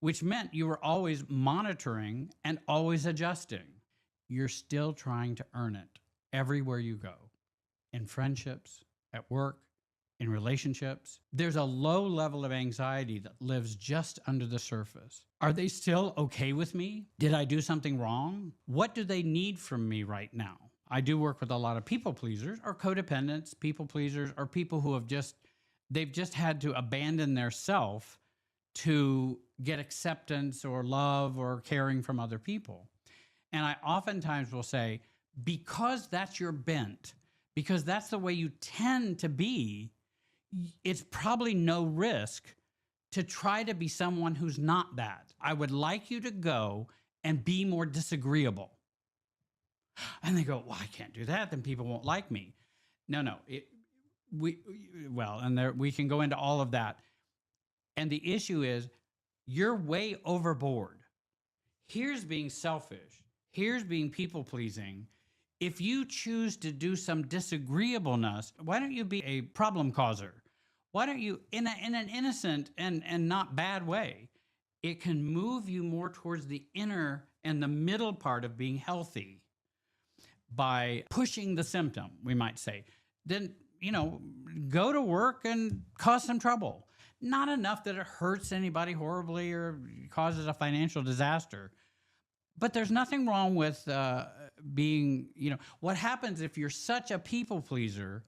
Speaker 3: which meant you were always monitoring and always adjusting. You're still trying to earn it everywhere you go, in friendships, at work, in relationships. There's a low level of anxiety that lives just under the surface. Are they still okay with me? Did I do something wrong? What do they need from me right now? I do work with a lot of people pleasers or codependents, people pleasers, or people who they've just had to abandon their self to get acceptance or love or caring from other people. And I oftentimes will say, because that's your bent, because that's the way you tend to be, it's probably no risk to try to be someone who's not that. I would like you to go and be more disagreeable. And they go, well, I can't do that. Then people won't like me. No. we well, and there we can go into all of that. And the issue is you're way overboard. Here's being selfish. Here's being people pleasing. If you choose to do some disagreeableness, why don't you be a problem causer? Why don't you, in an innocent and not bad way, it can move you more towards the inner and the middle part of being healthy by pushing the symptom, we might say. Then, go to work and cause some trouble. Not enough that it hurts anybody horribly or causes a financial disaster. But there's nothing wrong with being, what happens if you're such a people pleaser,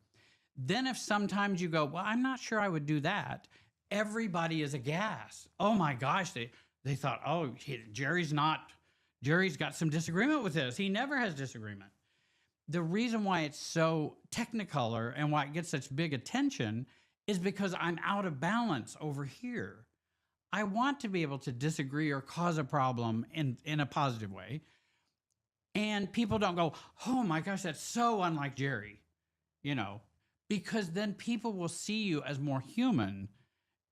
Speaker 3: then if sometimes you go, well, I'm not sure I would do that, everybody is aghast. Oh my gosh, they thought, oh, Jerry's got some disagreement with this. He never has disagreement. The reason why it's so technicolor and why it gets such big attention is because I'm out of balance over here. I want to be able to disagree or cause a problem in a positive way. And people don't go, oh my gosh, that's so unlike Jerry, because then people will see you as more human.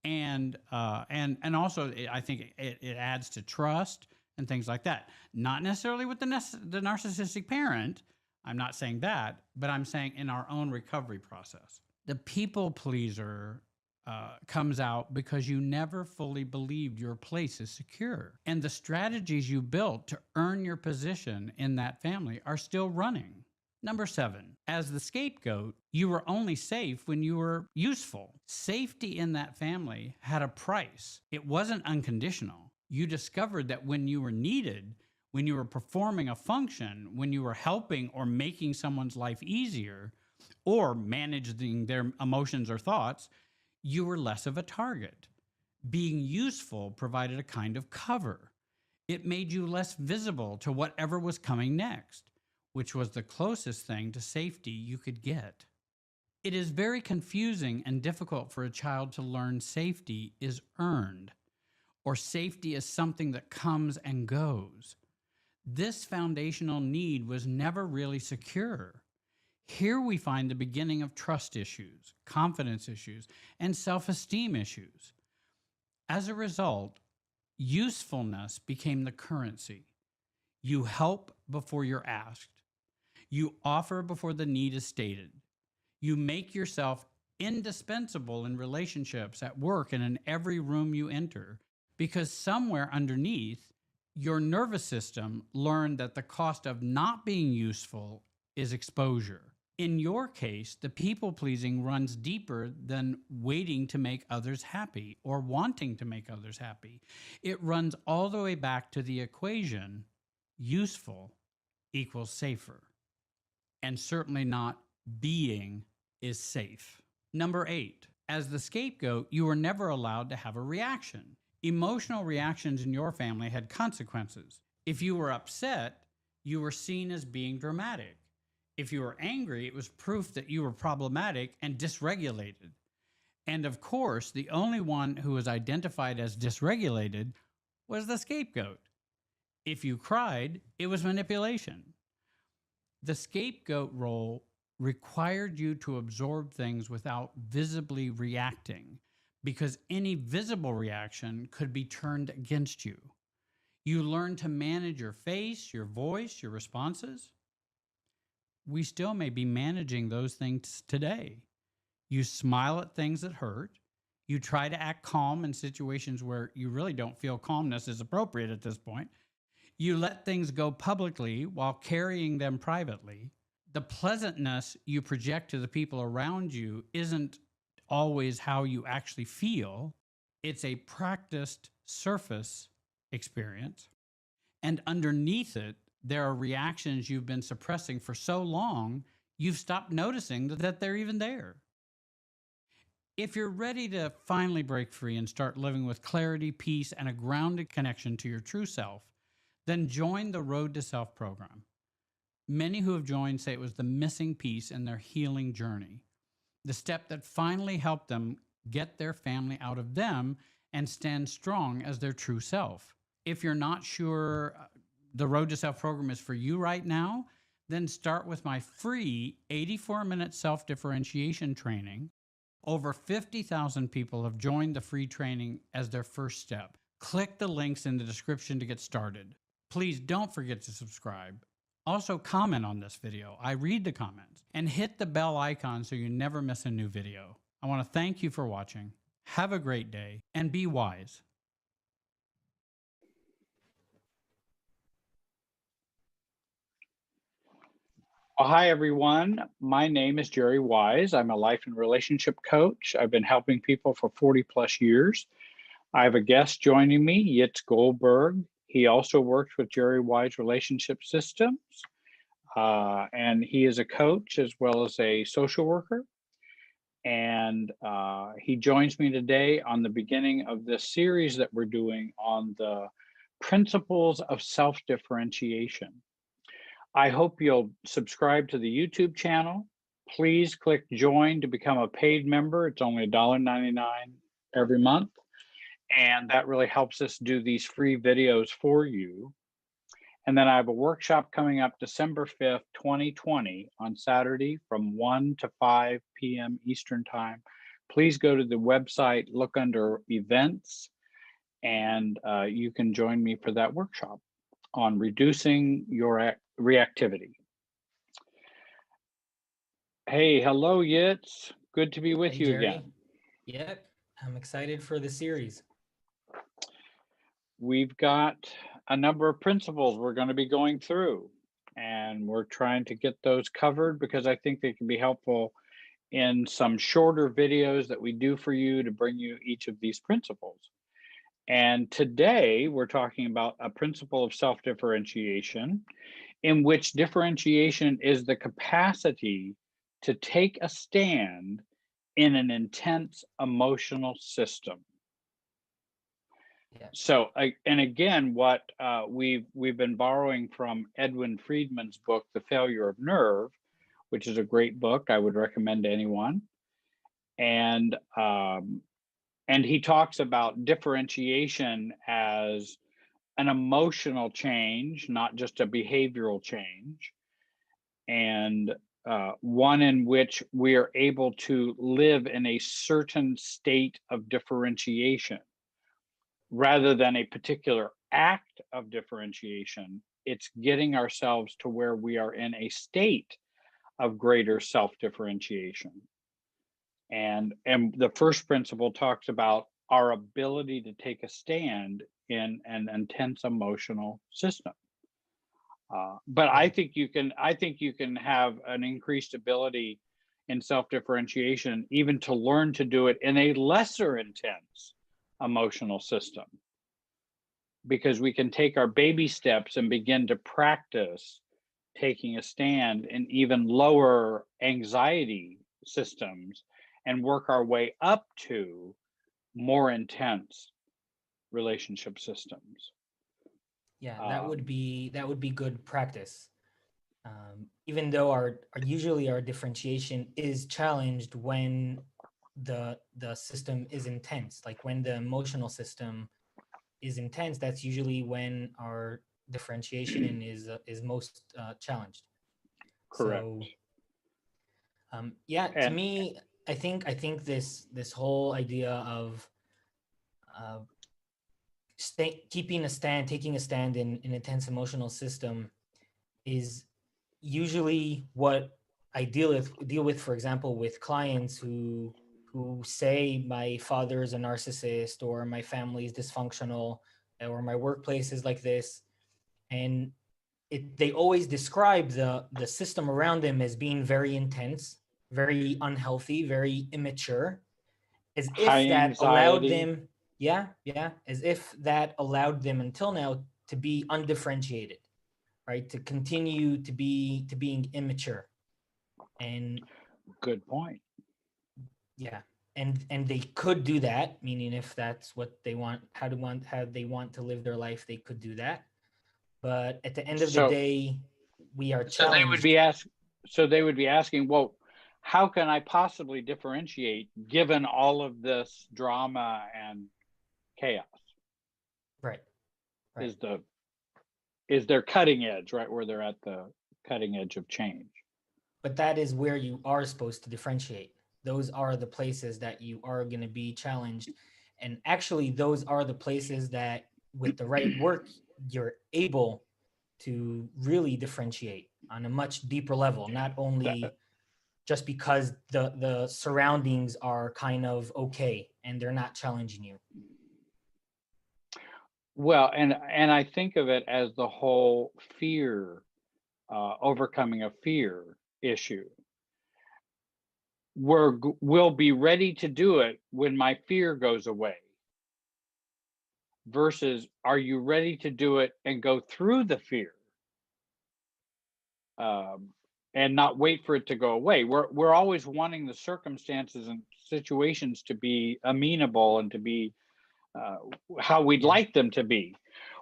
Speaker 3: And also I think it adds to trust and things like that. Not necessarily with the narcissistic parent. I'm not saying that, but I'm saying in our own recovery process. The people pleaser comes out because you never fully believed your place is secure. And the strategies you built to earn your position in that family are still running. Number 7, as the scapegoat, you were only safe when you were useful. Safety in that family had a price. It wasn't unconditional. You discovered that when you were needed, when you were performing a function, when you were helping or making someone's life easier, or managing their emotions or thoughts, you were less of a target. Being useful provided a kind of cover. It made you less visible to whatever was coming next, which was the closest thing to safety you could get. It is very confusing and difficult for a child to learn safety is earned, or safety is something that comes and goes. This foundational need was never really secure. Here we find the beginning of trust issues, confidence issues, and self-esteem issues. As a result, usefulness became the currency. You help before you're asked. You offer before the need is stated. You make yourself indispensable in relationships, at work, and in every room you enter, because somewhere underneath, your nervous system learned that the cost of not being useful is exposure. In your case, the people-pleasing runs deeper than waiting to make others happy or wanting to make others happy. It runs all the way back to the equation, useful equals safer. And certainly not being is safe. Number 8, as the scapegoat, you were never allowed to have a reaction. Emotional reactions in your family had consequences. If you were upset, you were seen as being dramatic. If you were angry, it was proof that you were problematic and dysregulated. And of course, the only one who was identified as dysregulated was the scapegoat. If you cried, it was manipulation. The scapegoat role required you to absorb things without visibly reacting, because any visible reaction could be turned against you. You learn to manage your face, your voice, your responses. We still may be managing those things today. You smile at things that hurt. You try to act calm in situations where you really don't feel calmness is appropriate at this point. You let things go publicly while carrying them privately. The pleasantness you project to the people around you isn't always how you actually feel. It's a practiced surface experience. And underneath it, there are reactions you've been suppressing for so long, you've stopped noticing that they're even there. If you're ready to finally break free and start living with clarity, peace, and a grounded connection to your true self, then join the Road to Self program. Many who have joined say it was the missing piece in their healing journey, the step that finally helped them get their family out of them and stand strong as their true self. If you're not sure the Road to Self program is for you right now, then start with my free 84-minute self-differentiation training. Over 50,000 people have joined the free training as their first step. Click the links in the description to get started. Please don't forget to subscribe. Also comment on this video. I read the comments. And hit the bell icon so you never miss a new video. I want to thank you for watching. Have a great day and be wise.
Speaker 1: Well, hi, everyone. My name is Jerry Wise. I'm a life and relationship coach. I've been helping people for 40 plus years. I have a guest joining me, Yitz Goldberg. He also works with Jerry Wise Relationship Systems, and he is a coach as well as a social worker. And he joins me today on the beginning of this series that we're doing on the principles of self-differentiation. I hope you'll subscribe to the YouTube channel. Please click join to become a paid member. It's only $1.99 every month. And that really helps us do these free videos for you. And then I have a workshop coming up December 5th, 2020 on Saturday from 1 to 5 p.m. Eastern Time. Please go to the website, look under events, and you can join me for that workshop on reducing your reactivity. Hey, hello, Yitz. Good to be with you
Speaker 4: Jerry.
Speaker 1: again.
Speaker 4: Yep, I'm excited for the series.
Speaker 1: We've got a number of principles we're going to be going through, and we're trying to get those covered because I think they can be helpful in some shorter videos that we do for you to bring you each of these principles. And today we're talking about a principle of self-differentiation, in which differentiation is the capacity to take a stand in an intense emotional system.
Speaker 4: Yeah.
Speaker 1: So, and again, what we've been borrowing from Edwin Friedman's book, The Failure of Nerve, which is a great book I would recommend to anyone. And he talks about differentiation as an emotional change, not just a behavioral change, and one in which we are able to live in a certain state of differentiation rather than a particular act of differentiation. It's getting ourselves to where we are in a state of greater self-differentiation. And the first principle talks about our ability to take a stand in an intense emotional system. But I think you can have an increased ability in self-differentiation, even to learn to do it in a lesser intense emotional system, because we can take our baby steps and begin to practice taking a stand in even lower anxiety systems and work our way up to more intense relationship systems.
Speaker 4: Yeah, that would be good practice. Even though usually our differentiation is challenged when the system is intense, like when the emotional system is intense, that's usually when our differentiation is most challenged.
Speaker 1: Correct.
Speaker 4: So, to me, I think this whole idea of taking a stand in an intense emotional system is usually what I deal with, for example, with clients who say my father is a narcissist, or my family is dysfunctional, or my workplace is like this. And they always describe the system around them as being very intense, very unhealthy, very immature, as if
Speaker 1: high
Speaker 4: that
Speaker 1: anxiety.
Speaker 4: allowed them, as if that allowed them until now to be undifferentiated, right? To continue to being immature. And
Speaker 1: good point.
Speaker 4: Yeah. And they could do that, meaning if that's what they want, how they want to live their life, they could do that. But at the end of the day, we are challenged.
Speaker 1: They would be asking, well, how can I possibly differentiate given all of this drama and chaos?
Speaker 4: Right.
Speaker 1: Is their cutting edge, right, where they're at the cutting edge of change.
Speaker 4: But that is where you are supposed to differentiate. Those are the places that you are going to be challenged. And actually, those are the places that, with the right work, you're able to really differentiate on a much deeper level, not only just because the surroundings are kind of okay and they're not challenging you.
Speaker 1: Well, and I think of it as the whole fear, overcoming a fear issue. We'll be ready to do it when my fear goes away, versus are you ready to do it and go through the fear, and not wait for it to go away. We're always wanting the circumstances and situations to be amenable and to be how we'd like them to be.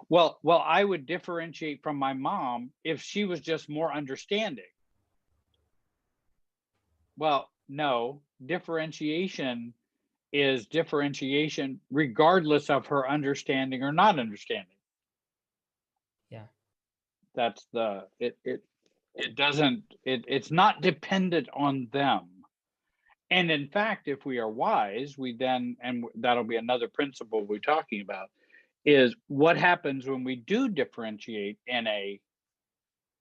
Speaker 1: Well, I would differentiate from my mom if she was just more understanding. Well, no, differentiation is differentiation regardless of her understanding or not understanding.
Speaker 4: Yeah.
Speaker 1: That's it's not dependent on them. And in fact, if we are wise, we then, and that'll be another principle we're talking about, is what happens when we do differentiate in a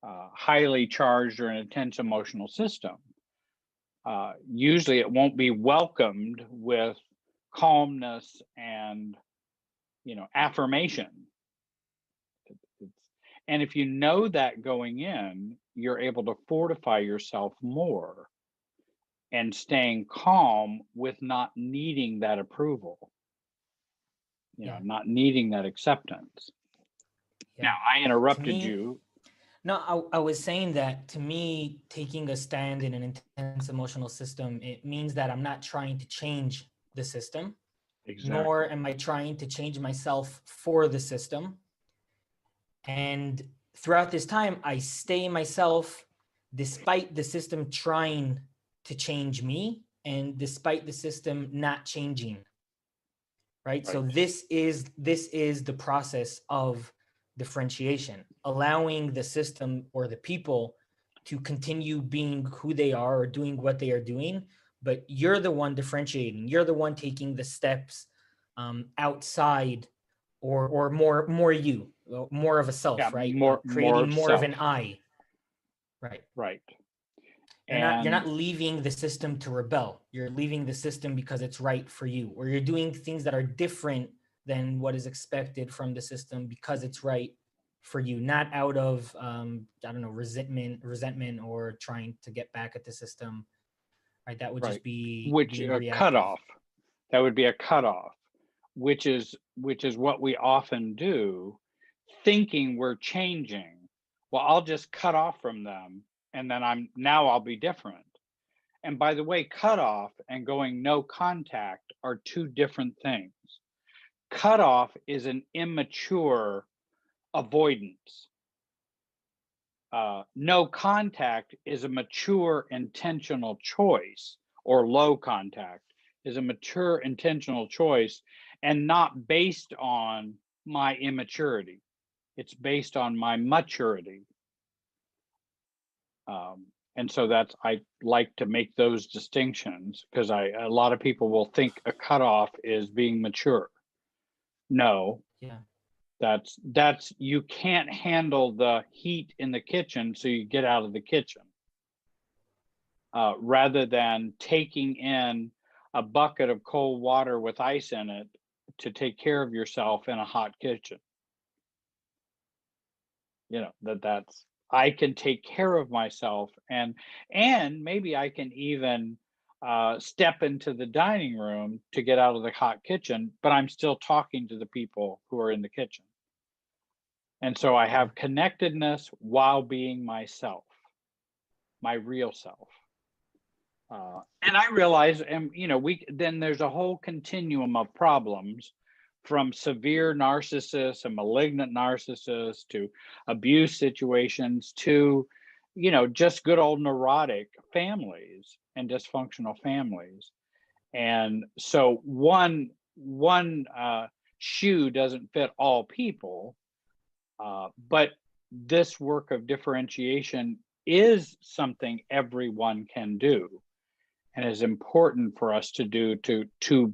Speaker 1: highly charged or an intense emotional system. Usually it won't be welcomed with calmness and, affirmation. And if you know that going in, you're able to fortify yourself more and staying calm with not needing that approval,
Speaker 4: Yeah.
Speaker 1: not needing that acceptance.
Speaker 4: Yeah.
Speaker 1: Now, I
Speaker 4: To
Speaker 1: interrupted
Speaker 4: me,
Speaker 1: you.
Speaker 4: no, I was saying that to me, taking a stand in an intense emotional system, it means that I'm not trying to change the system, nor
Speaker 1: Exactly.
Speaker 4: am I trying to change myself for the system. And throughout this time, I stay myself despite the system trying to change me and despite the system not changing. Right. So
Speaker 1: Right.
Speaker 4: this is the process of differentiation, allowing the system or the people to continue being who they are or doing what they are doing, but you're the one differentiating. You're the one taking the steps outside, or more you, more of a self,
Speaker 1: Yeah,
Speaker 4: right?
Speaker 1: more
Speaker 4: Creating
Speaker 1: of
Speaker 4: more of
Speaker 1: self.
Speaker 4: an I, right?
Speaker 1: Right.
Speaker 4: You're
Speaker 1: And
Speaker 4: not leaving the system to rebel. You're leaving the system because it's right for you, or you're doing things that are different than what is expected from the system because it's right for you, not out of I don't know, resentment or trying to get back at the system. Right? That would
Speaker 1: right,
Speaker 4: just be
Speaker 1: which
Speaker 4: being
Speaker 1: a
Speaker 4: reactive.
Speaker 1: cutoff. That would be a cutoff, which is what we often do, thinking we're changing. Well, I'll just cut off from them, and then I'll be different. And by the way, cutoff and going no contact are two different things. Cutoff is an immature avoidance. No contact is a mature intentional choice, or low contact is a mature intentional choice and not based on my immaturity. It's based on my maturity. And so I like to make those distinctions because a lot of people will think a cutoff is being mature. No,
Speaker 4: Yeah.
Speaker 1: that's you can't handle the heat in the kitchen, so you get out of the kitchen. Rather than taking in a bucket of cold water with ice in it to take care of yourself in a hot kitchen. That's I can take care of myself, and maybe I can even step into the dining room to get out of the hot kitchen, but I'm still talking to the people who are in the kitchen. And so I have connectedness while being myself, my real self. And I realize, and then there's a whole continuum of problems, from severe narcissists and malignant narcissists to abuse situations to, just good old neurotic families and dysfunctional families. And so one shoe doesn't fit all people, but this work of differentiation is something everyone can do and is important for us to do to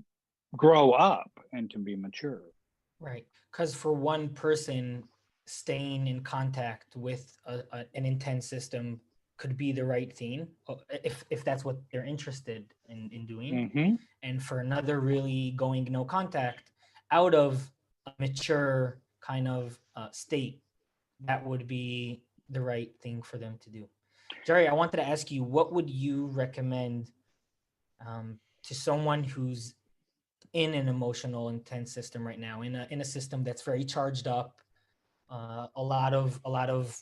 Speaker 1: grow up and to be mature.
Speaker 4: Right. Because for one person, staying in contact with an intense system could be the right thing if that's what they're interested in doing.
Speaker 1: Mm-hmm.
Speaker 4: And for another, really going no contact out of a mature kind of state, that would be the right thing for them to do. Jerry, I wanted to ask you, what would you recommend to someone who's in an emotional intense system right now, in a system that's very charged up, a lot of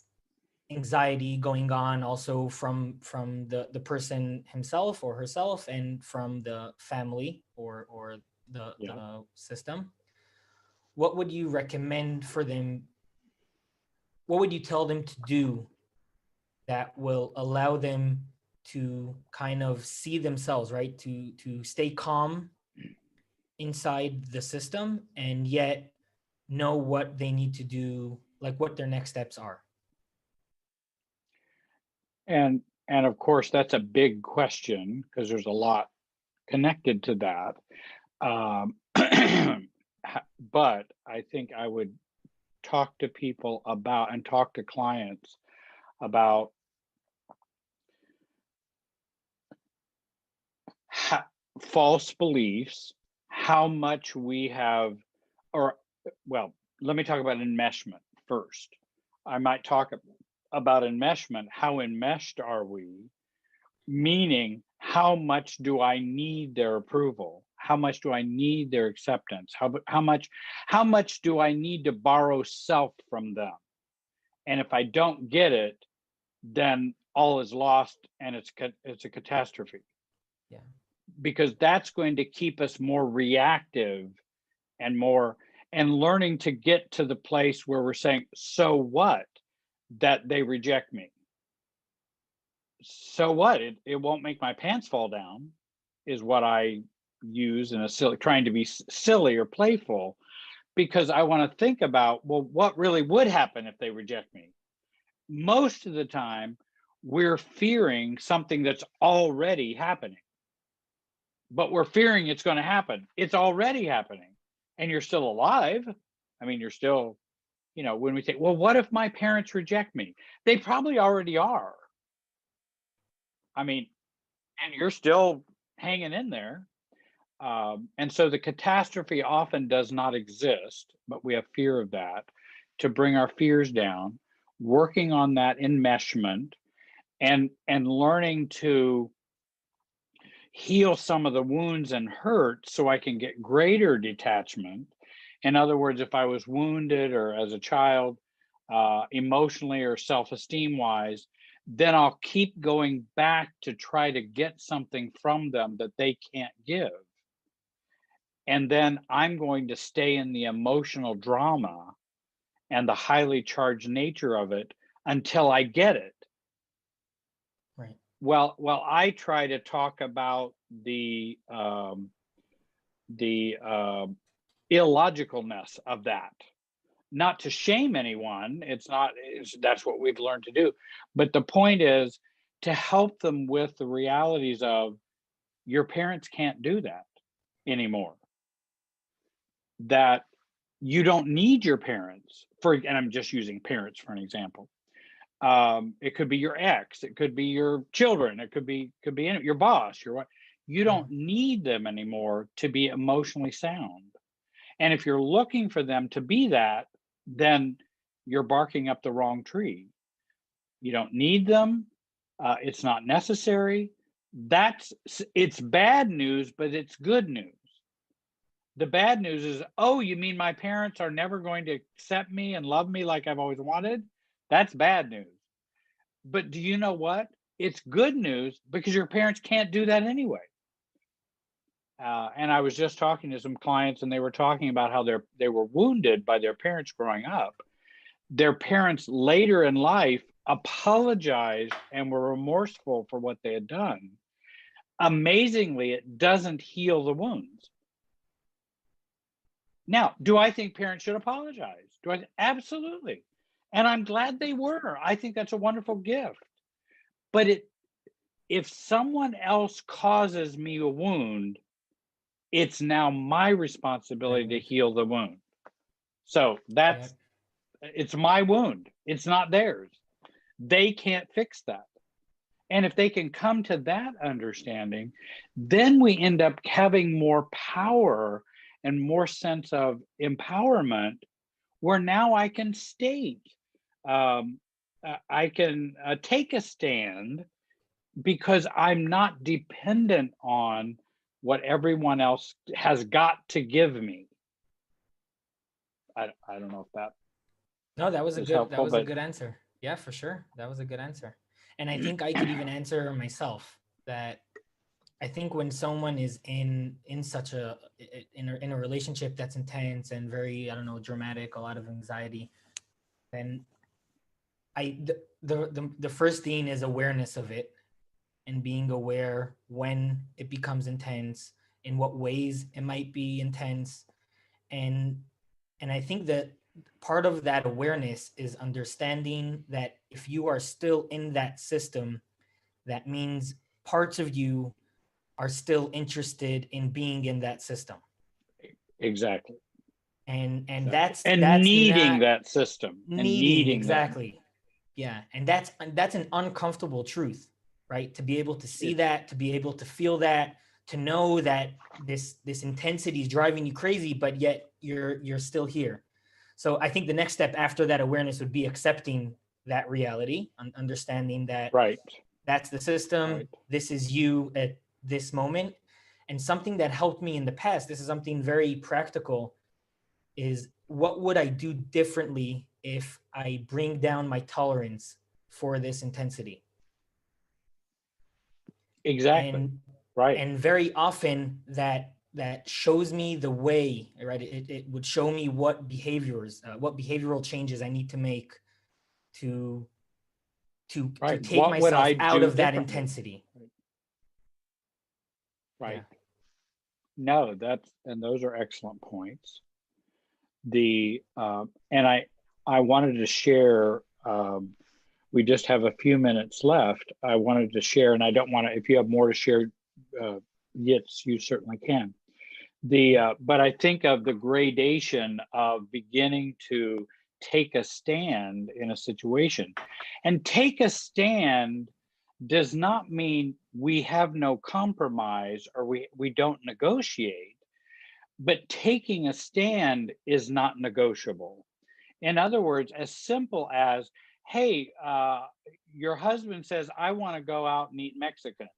Speaker 4: anxiety going on, also from the person himself or herself, and from the family or the system? What would you recommend for them? What would you tell them to do that will allow them to kind of see themselves, right? To stay calm inside the system and yet know what they need to do, like what their next steps are.
Speaker 1: And of course, that's a big question because there's a lot connected to that. But I think I would talk to people about and talk to clients about false beliefs, how much we have, or, well, let me talk about enmeshment first. I might talk about enmeshment. How enmeshed are we? Meaning, how much do I need their approval? How much do I need their acceptance? How much do I need to borrow self from them? And if I don't get it, then all is lost and it's a catastrophe.
Speaker 4: Yeah.
Speaker 1: Because that's going to keep us more reactive and learning to get to the place where we're saying, so what that they reject me? So what? It won't make my pants fall down, is what I use in a silly, trying to be silly or playful, because I want to think about, well, what really would happen if they reject me? Most of the time, we're fearing something that's already happening, but we're fearing it's going to happen. It's already happening, and you're still alive. I mean, you're still, when we say, well, what if my parents reject me? They probably already are. I mean, and you're still hanging in there. And so the catastrophe often does not exist, but we have fear of that. To bring our fears down, working on that enmeshment, and learning to heal some of the wounds and hurt so I can get greater detachment. In other words, if I was wounded or as a child, emotionally or self-esteem wise, then I'll keep going back to try to get something from them that they can't give. And then I'm going to stay in the emotional drama and the highly charged nature of it until I get it.
Speaker 4: Right.
Speaker 1: Well, I try to talk about the illogicalness of that. Not to shame anyone, that's what we've learned to do. But the point is to help them with the realities of your parents can't do that anymore. That you don't need your parents and I'm just using parents for an example. It could be your ex, it could be your children, it could be your boss, your what. You don't need them anymore to be emotionally sound. And if you're looking for them to be that, then you're barking up the wrong tree. You don't need them. It's not necessary. It's bad news, but it's good news. The bad news is, oh, you mean my parents are never going to accept me and love me like I've always wanted? That's bad news. But do you know what? It's good news because your parents can't do that anyway. And I was just talking to some clients, and they were talking about how they were wounded by their parents growing up. Their parents later in life apologized and were remorseful for what they had done. Amazingly, it doesn't heal the wounds. Now, do I think parents should apologize? Absolutely. And I'm glad they were. I think that's a wonderful gift. But if someone else causes me a wound, it's now my responsibility to heal the wound. So it's my wound. It's not theirs. They can't fix that. And if they can come to that understanding, then we end up having more power and more sense of empowerment, where now I can state, I can take a stand, because I'm not dependent on what everyone else has got to give me. I don't know if that
Speaker 4: No, that was a
Speaker 1: is
Speaker 4: good
Speaker 1: helpful, but
Speaker 4: answer. Yeah, for sure. That was a good answer. And I think I could even answer myself that I think when someone is in such a in a relationship that's intense and very, I don't know, dramatic, a lot of anxiety, then the first thing is awareness of it, and being aware when it becomes intense, in what ways it might be intense. And I think that part of that awareness is understanding that if you are still in that system, that means parts of you are still interested in being in that system.
Speaker 1: exactly.
Speaker 4: And
Speaker 1: Exactly.
Speaker 4: that's
Speaker 1: needing
Speaker 4: not
Speaker 1: that system, and
Speaker 4: needing
Speaker 1: needing
Speaker 4: exactly. Yeah, and that's an uncomfortable truth, right? To be able to see that, to be able to feel that, to know that this intensity is driving you crazy, but yet you're still here. So I think the next step after that awareness would be accepting that reality, understanding that
Speaker 1: right,
Speaker 4: that's the system,
Speaker 1: right.
Speaker 4: this is you at this moment. And something that helped me in the past, this is something very practical, is what would I do differently if I bring down my tolerance for this intensity?
Speaker 1: Exactly.
Speaker 4: And
Speaker 1: Right.
Speaker 4: very often that shows me the way, right? It would show me what behavioral changes I need to make to
Speaker 1: Right.
Speaker 4: take
Speaker 1: What would
Speaker 4: myself
Speaker 1: I
Speaker 4: out
Speaker 1: do
Speaker 4: of that
Speaker 1: differently?
Speaker 4: intensity.
Speaker 1: Right.
Speaker 4: Yeah.
Speaker 1: No, and those are excellent points. And I wanted to share, we just have a few minutes left. I wanted to share, and I don't want to, if you have more to share, yes, you certainly can. But I think of the gradation of beginning to take a stand in a situation. And take a stand does not mean we have no compromise, or we don't negotiate, but taking a stand is not negotiable. In other words, as simple as, hey, your husband says, I want to go out and eat Mexican,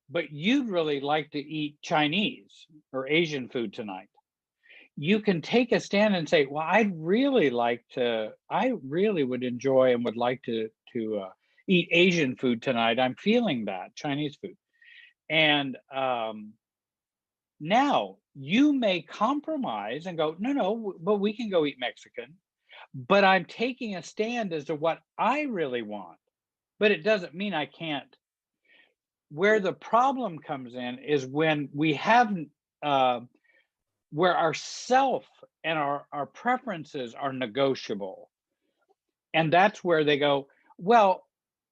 Speaker 1: but you'd really like to eat Chinese or Asian food tonight. You can take a stand and say, well, I really would enjoy and would like to eat Asian food tonight. I'm feeling that Chinese food. And now you may compromise and go, no, but we can go eat Mexican. But I'm taking a stand as to what I really want. But it doesn't mean I can't. Where the problem comes in is when we have, where our self and our preferences are negotiable. And that's where they go, well,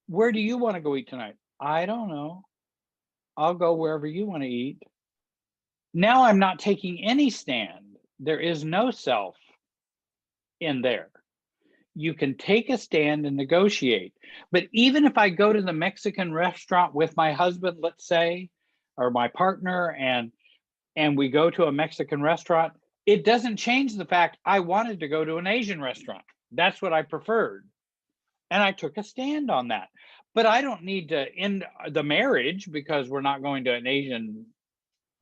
Speaker 1: where do you want to go eat tonight? I don't know. I'll go wherever you want to eat. Now I'm not taking any stand. There is no self in there. You can take a stand and negotiate. But even if I go to the Mexican restaurant with my husband, let's say, or my partner, and we go to a Mexican restaurant, it doesn't change the fact I wanted to go to an Asian restaurant. That's what I preferred. And I took a stand on that. But I don't need to end the marriage because we're not going to an Asian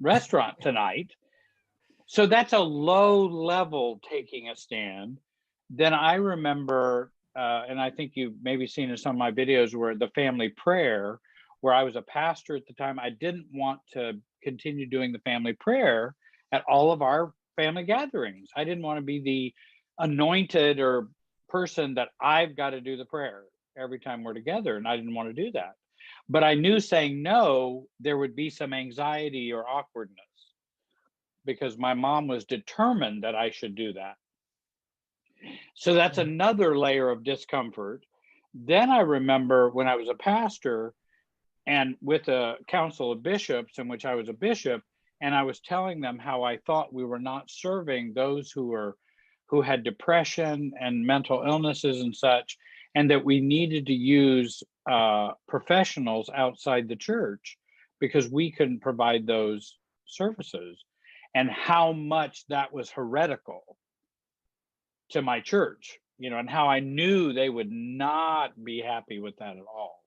Speaker 1: restaurant tonight. So that's a low level taking a stand. Then I remember, and I think you've maybe seen in some of my videos, where the family prayer, where I was a pastor at the time, I didn't want to continue doing the family prayer at all of our family gatherings. I didn't want to be the anointed or person that I've got to do the prayer every time we're together. And I didn't want to do that. But I knew saying no, there would be some anxiety or awkwardness, because my mom was determined that I should do that. So that's another layer of discomfort. Then I remember when I was a pastor and with a council of bishops in which I was a bishop, and I was telling them how I thought we were not serving those who had depression and mental illnesses and such, and that we needed to use professionals outside the church because we couldn't provide those services, and how much that was heretical to my church, and how I knew they would not be happy with that at all,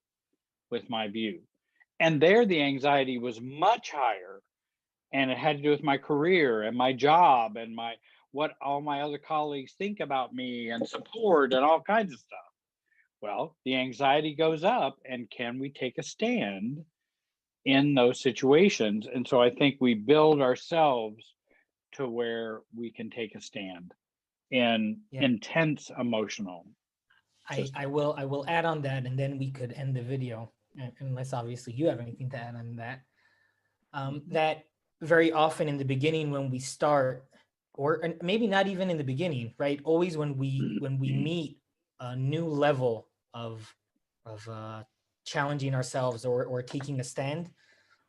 Speaker 1: with my view. And there, the anxiety was much higher, and it had to do with my career and my job and what all my other colleagues think about me and support and all kinds of stuff. Well, the anxiety goes up, and can we take a stand in those situations? And so I think we build ourselves to where we can take a stand in intense emotional
Speaker 4: I will add on that, and then we could end the video, unless obviously you have anything to add on that. That very often in the beginning when we start, or maybe not even in the beginning, right? Always when we meet a new level of challenging ourselves or taking a stand,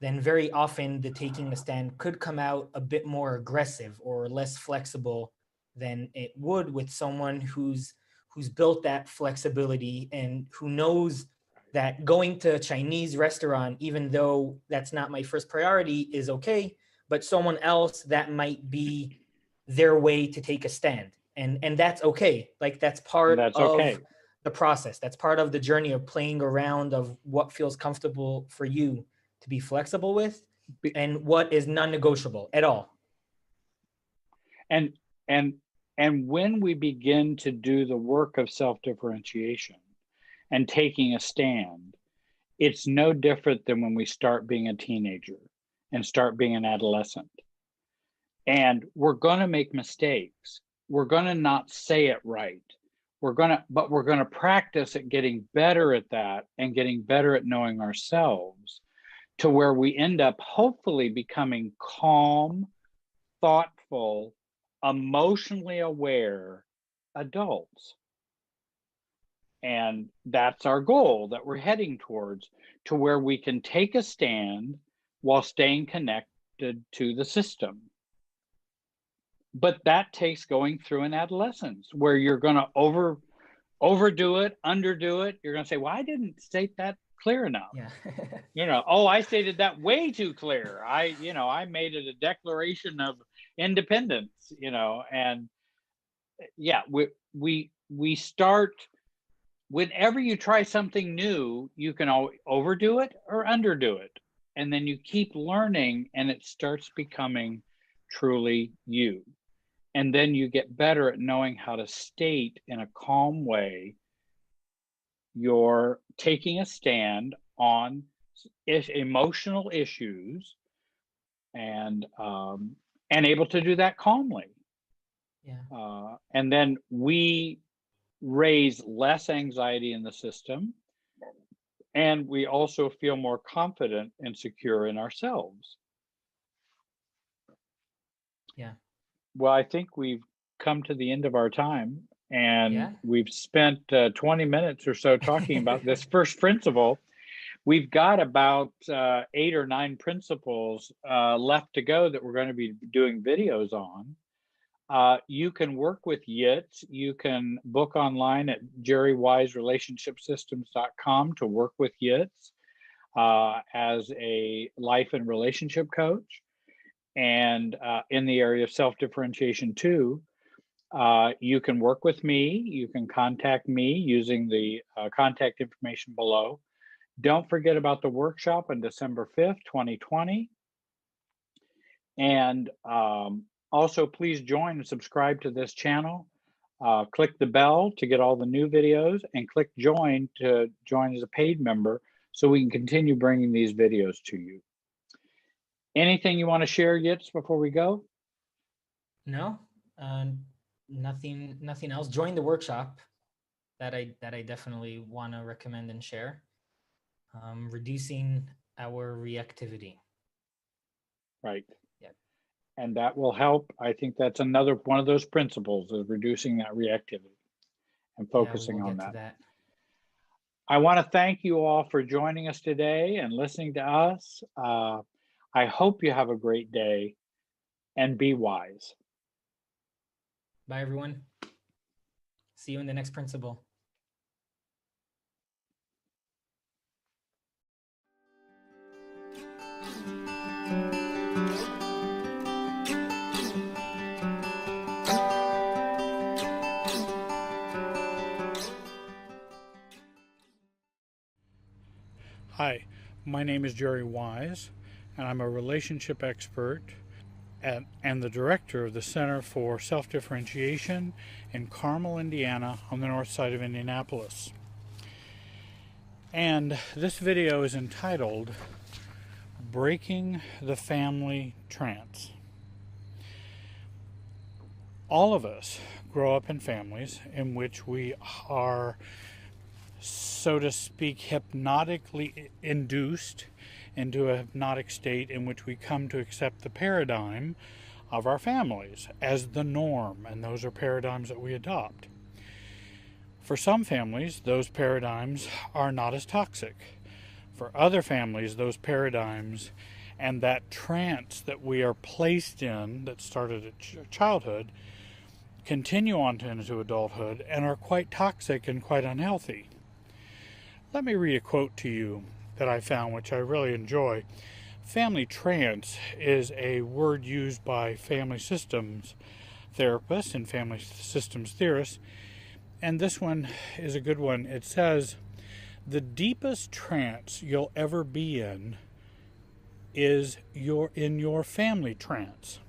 Speaker 4: then very often the taking a stand could come out a bit more aggressive or less flexible than it would with someone who's built that flexibility and who knows that going to a Chinese restaurant, even though that's not my first priority, is okay, but someone else, that might be their way to take a stand. And that's okay. Like that's part of the process. That's part of the journey of playing around of what feels comfortable for you to be flexible with and what is non-negotiable at all.
Speaker 1: And when we begin to do the work of self-differentiation and taking a stand, it's no different than when we start being a teenager and start being an adolescent. And we're going to make mistakes. We're going to not say it right. But we're going to practice at getting better at that and getting better at knowing ourselves, to where we end up hopefully becoming calm, thoughtful, emotionally aware adults. And that's our goal that we're heading towards, to where we can take a stand while staying connected to the system. But that takes going through an adolescence where you're going to overdo it, underdo it. You're going to say, well, I didn't state that clear enough.
Speaker 4: Yeah.
Speaker 1: Oh, I stated that way too clear. I made it a declaration of independence, and yeah, we start, whenever you try something new, you can overdo it or underdo it. And then you keep learning, and it starts becoming truly you. And then you get better at knowing how to state in a calm way you're taking a stand on emotional issues, and able to do that calmly.
Speaker 4: Yeah.
Speaker 1: And then we raise less anxiety in the system, and we also feel more confident and secure in ourselves.
Speaker 4: Yeah.
Speaker 1: Well, I think we've come to the end of our time, and we've spent 20 minutes or so talking about this first principle. We've got about 8 or 9 principles left to go that we're going to be doing videos on. You can work with YITS. You can book online at jerrywiserelationshipsystems.com to work with YITS as a life and relationship coach. And in the area of self-differentiation too, you can work with me. You can contact me using the contact information below. Don't forget about the workshop on December 5th, 2020. And also, please join and subscribe to this channel. Click the bell to get all the new videos, and click join to join as a paid member so we can continue bringing these videos to you. Anything you want to share, Yitz, before we go?
Speaker 4: No, nothing else. Join the workshop that I definitely want to recommend and share. Reducing our reactivity.
Speaker 1: Right.
Speaker 4: Yeah.
Speaker 1: And that will help. I think that's another one of those principles, is reducing that reactivity and focusing on that. I want to thank you all for joining us today and listening to us. I hope you have a great day and be wise.
Speaker 4: Bye, everyone. See you in the next principle.
Speaker 3: Hi, my name is Jerry Wise, and I'm a relationship expert and the director of the Center for Self-Differentiation in Carmel, Indiana, on the north side of Indianapolis. And this video is entitled Breaking the Family Trance. All of us grow up in families in which we are, so to speak, hypnotically induced into a hypnotic state in which we come to accept the paradigm of our families as the norm, and those are paradigms that we adopt. For some families, those paradigms are not as toxic. For other families, those paradigms and that trance that we are placed in that started at childhood continue on into adulthood and are quite toxic and quite unhealthy. Let me read a quote to you that I found, which I really enjoy. Family trance is a word used by family systems therapists and family systems theorists, and this one is a good one. It says, the deepest trance you'll ever be in is in your family trance,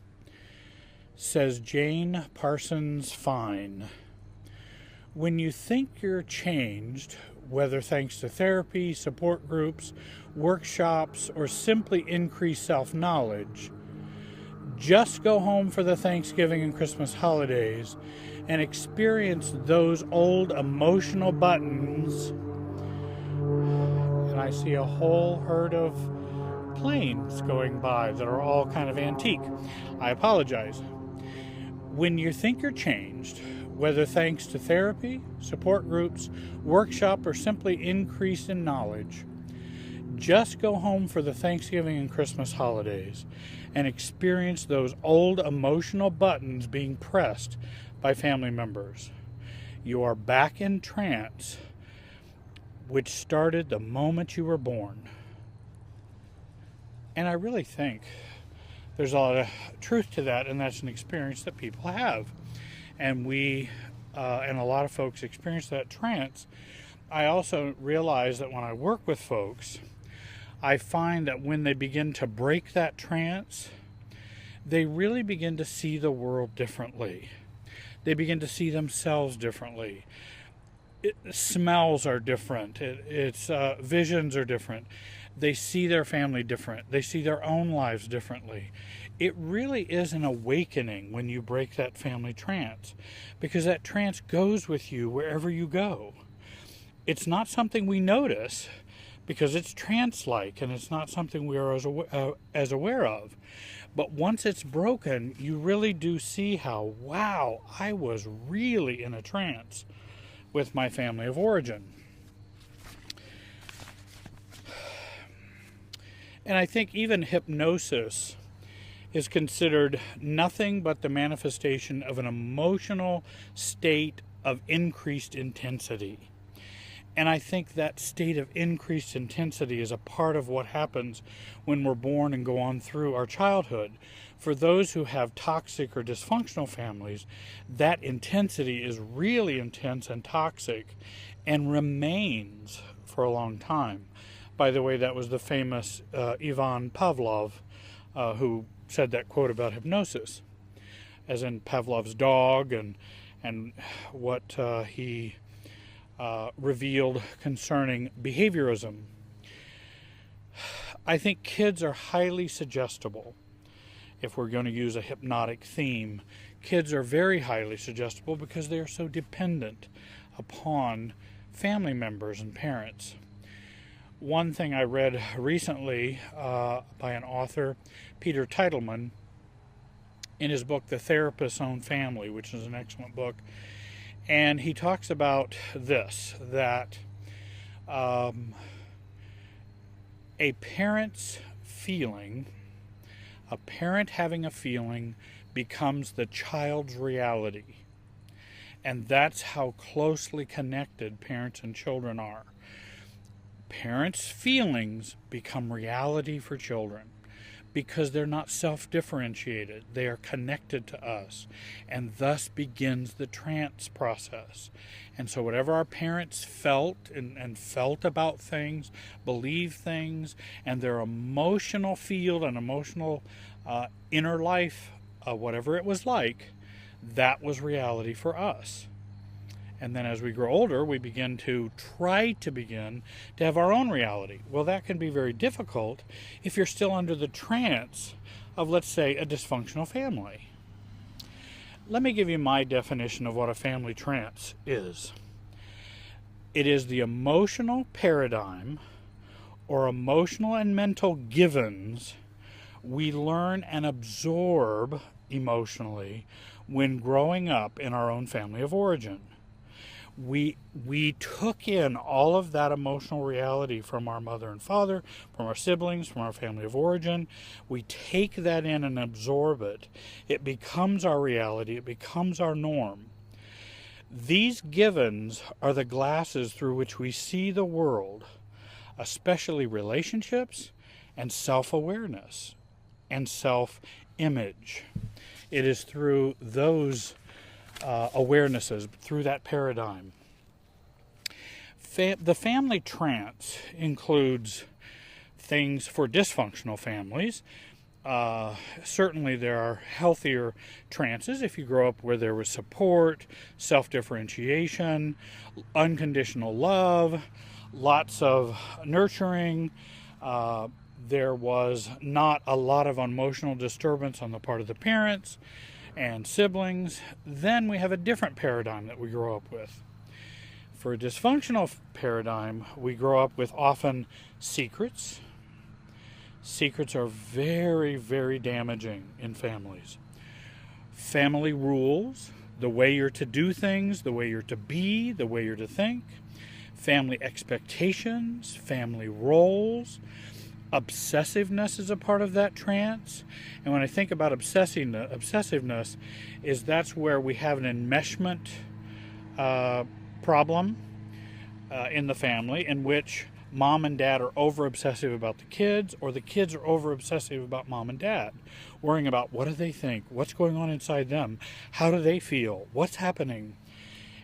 Speaker 3: says Jane Parsons Fine. When you think you're changed, whether thanks to therapy, support groups, workshops, or simply increased self-knowledge, just go home for the Thanksgiving and Christmas holidays and experience those old emotional buttons. And I see a whole herd of planes going by that are all kind of antique. I apologize. When you think you're changed, whether thanks to therapy, support groups, workshop, or simply increase in knowledge, just go home for the Thanksgiving and Christmas holidays and experience those old emotional buttons being pressed by family members. You are back in trance, which started the moment you were born. And I really think there's a lot of truth to that, and that's an experience that people have. And and a lot of folks experience that trance. I also realize that when I work with folks, I find that when they begin to break that trance, they really begin to see the world differently. They begin to see themselves differently. Smells are different. Visions are different. They see their family different. They see their own lives differently. It really is an awakening when you break that family trance, because that trance goes with you wherever you go. It's not something we notice because it's trance-like, and it's not something we are as aware of. But once it's broken, you really do see how, wow, I was really in a trance with my family of origin. And I think even hypnosis is considered nothing but the manifestation of an emotional state of increased intensity. And I think that state of increased intensity is a part of what happens when we're born and go on through our childhood. For those who have toxic or dysfunctional families, that intensity is really intense and toxic and remains for a long time. By the way, that was the famous Ivan Pavlov who said that quote about hypnosis, as in Pavlov's dog and what he revealed concerning behaviorism. I think kids are highly suggestible. If we're going to use a hypnotic theme, kids are very highly suggestible because they are so dependent upon family members and parents. One thing I read recently by an author, Peter Teitelman, in his book, The Therapist's Own Family, which is an excellent book, and he talks about this, that
Speaker 5: Um, a parent's feeling, a parent having a feeling becomes the child's reality. And that's how closely connected parents and children are. Parents' feelings become reality for children because they're not self-differentiated. They are connected to us, and thus begins the trance process. And so whatever our parents felt and felt about things, believed things, and their emotional field and emotional inner life, whatever it was like, that was reality for us. And then as we grow older, we begin to have our own reality. Well, that can be very difficult if you're still under the trance of, let's say, a dysfunctional family. Let me give you my definition of what a family trance is. It is the emotional paradigm or emotional and mental givens we learn and absorb emotionally when growing up in our own family of origin. We took in all of that emotional reality from our mother and father, from our siblings, from our family of origin. We take that in and absorb it. It becomes our reality. It becomes our norm. These givens are the glasses through which we see the world, especially relationships and self-awareness and self-image. It is through those awarenesses, through that paradigm. The family trance includes things for dysfunctional families. Certainly there are healthier trances if you grow up where there was support, self-differentiation, unconditional love, lots of nurturing. There was not a lot of emotional disturbance on the part of the parents and siblings. Then we have a different paradigm that we grow up with. For a dysfunctional paradigm, we grow up with often secrets. Secrets are very, very damaging in families. Family rules, the way you're to do things, the way you're to be, the way you're to think. Family expectations, family roles. Obsessiveness is a part of that trance. And when I think about obsessiveness, that's where we have an enmeshment problem in the family, in which mom and dad are over obsessive about the kids, or the kids are over obsessive about mom and dad, worrying about what do they think, what's going on inside them, how do they feel, what's happening.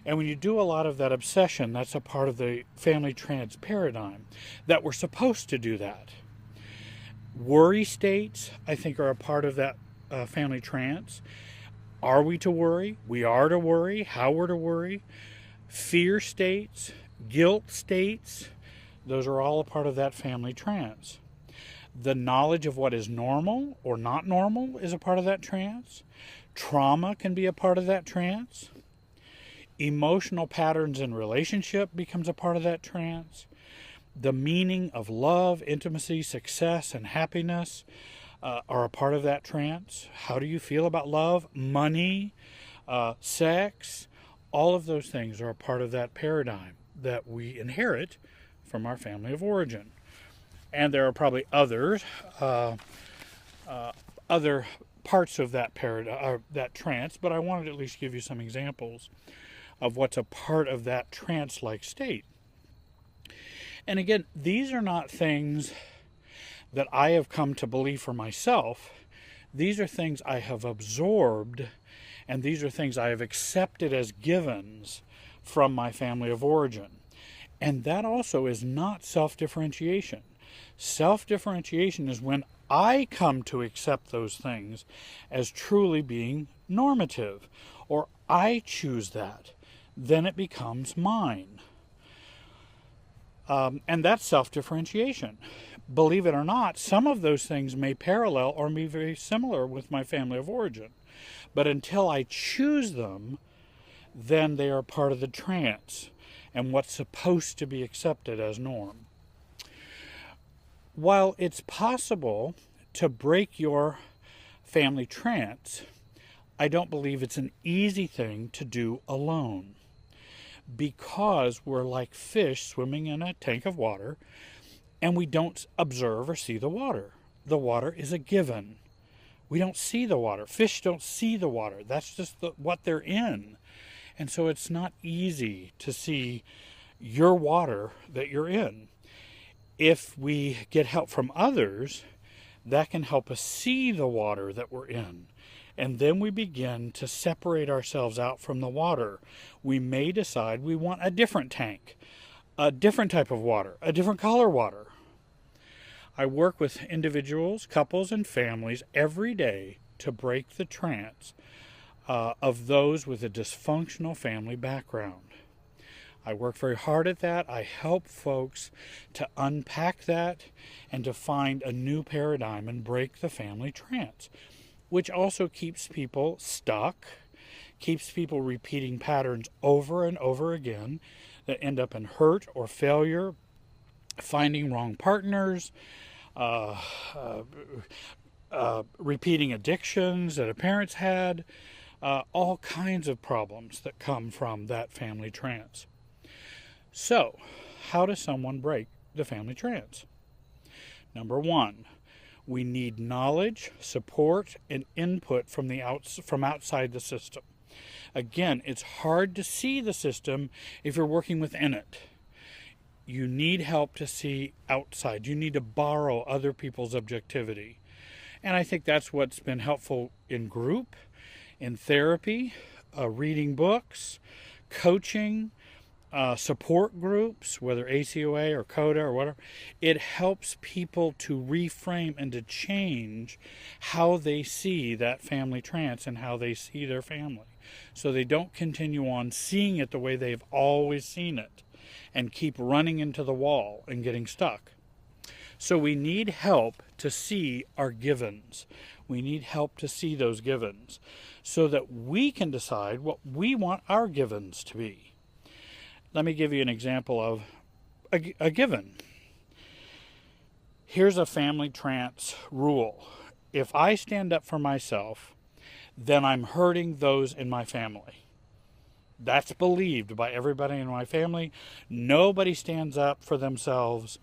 Speaker 5: And when you do a lot of that obsession, that's a part of the family trance paradigm, that we're supposed to do that. Worry states, I think, are a part of that family trance. Are we to worry? We are to worry. How we're to worry. Fear states, guilt states, those are all a part of that family trance. The knowledge of what is normal or not normal is a part of that trance. Trauma can be a part of that trance. Emotional patterns in relationship becomes a part of that trance. The meaning of love, intimacy, success, and happiness are a part of that trance. How do you feel about love, money, sex? All of those things are a part of that paradigm that we inherit from our family of origin. And there are probably other parts of that paradigm, that trance, but I wanted to at least give you some examples of what's a part of that trance-like state. And again, these are not things that I have come to believe for myself. These are things I have absorbed, and these are things I have accepted as givens from my family of origin. And that also is not self-differentiation. Self-differentiation is when I come to accept those things as truly being normative, or I choose that. Then it becomes mine. And that's self-differentiation. Believe it or not, some of those things may parallel or be very similar with my family of origin. But until I choose them, then they are part of the trance and what's supposed to be accepted as norm. While it's possible to break your family trance, I don't believe it's an easy thing to do alone. because we're like fish swimming in a tank of water and we don't observe or see the water. The water is a given. We don't see the water. Fish don't see the water. That's just what they're in. And so it's not easy to see your water that you're in. If we get help from others, that can help us see the water that we're in. And then we begin to separate ourselves out from the water. We may decide we want a different tank, a different type of water, a different color water. I work with individuals, couples, and families every day to break the trance of those with a dysfunctional family background. I work very hard at that. I help folks to unpack that and to find a new paradigm and break the family trance, which also keeps people stuck, keeps people repeating patterns over and over again that end up in hurt or failure, finding wrong partners, repeating addictions that a parent's had, all kinds of problems that come from that family trance. So, how does someone break the family trance? Number one, we need knowledge, support, and input from outside the system. Again, it's hard to see the system if you're working within it. You need help to see outside. You need to borrow other people's objectivity. And I think that's what's been helpful in group, in therapy, reading books, coaching, support groups, whether ACOA or CODA or whatever. It helps people to reframe and to change how they see that family trance and how they see their family. So they don't continue on seeing it the way they've always seen it and keep running into the wall and getting stuck. So we need help to see our givens. We need help to see those givens so that we can decide what we want our givens to be. Let me give you an example of a given. Here's a family trance rule. If I stand up for myself, then I'm hurting those in my family. That's believed by everybody in my family. Nobody stands up for themselves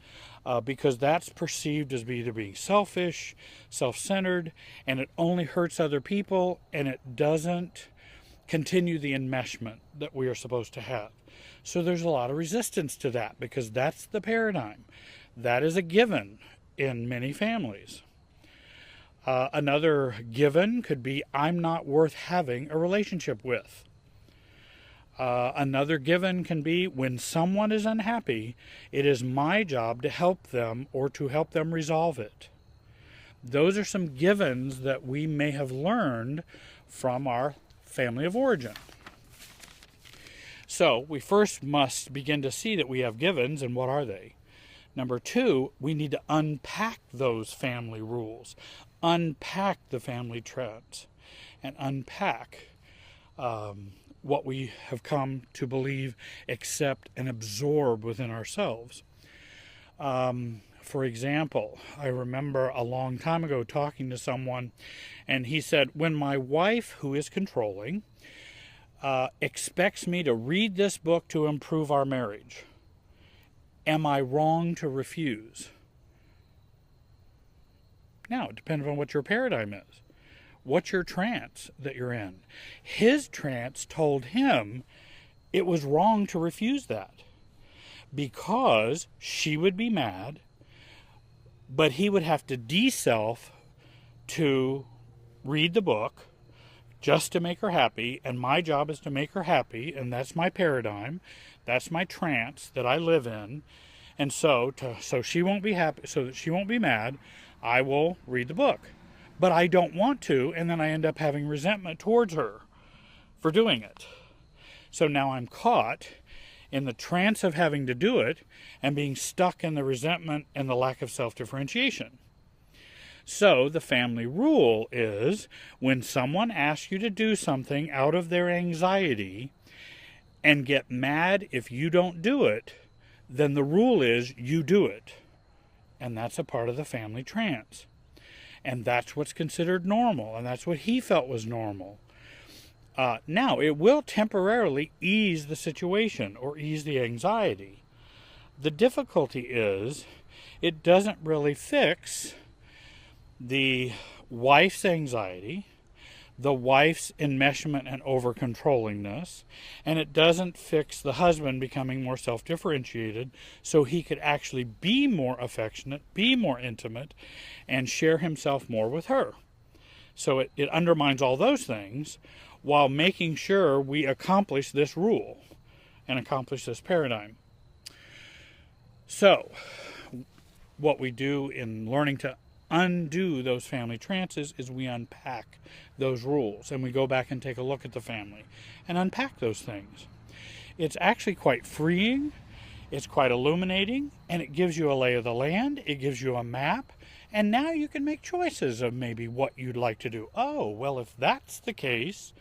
Speaker 5: because that's perceived as either being selfish, self-centered, and it only hurts other people, and it doesn't continue the enmeshment that we are supposed to have. So there's a lot of resistance to that because that's the paradigm. That is a given in many families. Another given could be, I'm not worth having a relationship with. Another given can be, when someone is unhappy, it is my job to help them or to help them resolve it. Those are some givens that we may have learned from our family of origin. So we first must begin to see that we have givens, and what are they? Number two, we need to unpack those family rules, unpack the family trends, and unpack what we have come to believe, accept, and absorb within ourselves. For example, I remember a long time ago talking to someone, and he said, when my wife, who is controlling, expects me to read this book to improve our marriage, am I wrong to refuse? Now, it depends on what your paradigm is. What's your trance that you're in? His trance told him it was wrong to refuse that because she would be mad, but he would have to de-self to read the book just to make her happy, and my job is to make her happy, and that's my paradigm, that's my trance that I live in, and so she won't be happy, so that she won't be mad, I will read the book. But I don't want to, and then I end up having resentment towards her for doing it. So now I'm caught in the trance of having to do it and being stuck in the resentment and the lack of self-differentiation. So the family rule is, when someone asks you to do something out of their anxiety and get mad if you don't do it, then the rule is you do it. And that's a part of the family trance. And that's what's considered normal, and that's what he felt was normal. Now, it will temporarily ease the situation or ease the anxiety. The difficulty is it doesn't really fix the wife's anxiety, the wife's enmeshment and over-controllingness, and it doesn't fix the husband becoming more self-differentiated so he could actually be more affectionate, be more intimate, and share himself more with her. So it undermines all those things while making sure we accomplish this rule and accomplish this paradigm. So, what we do in learning to undo those family trances is we unpack those rules and we go back and take a look at the family and unpack those things. It's actually quite freeing, it's quite illuminating, and it gives you a lay of the land, it gives you a map, and now you can make choices of maybe what you'd like to do. Oh, well, if that's the case,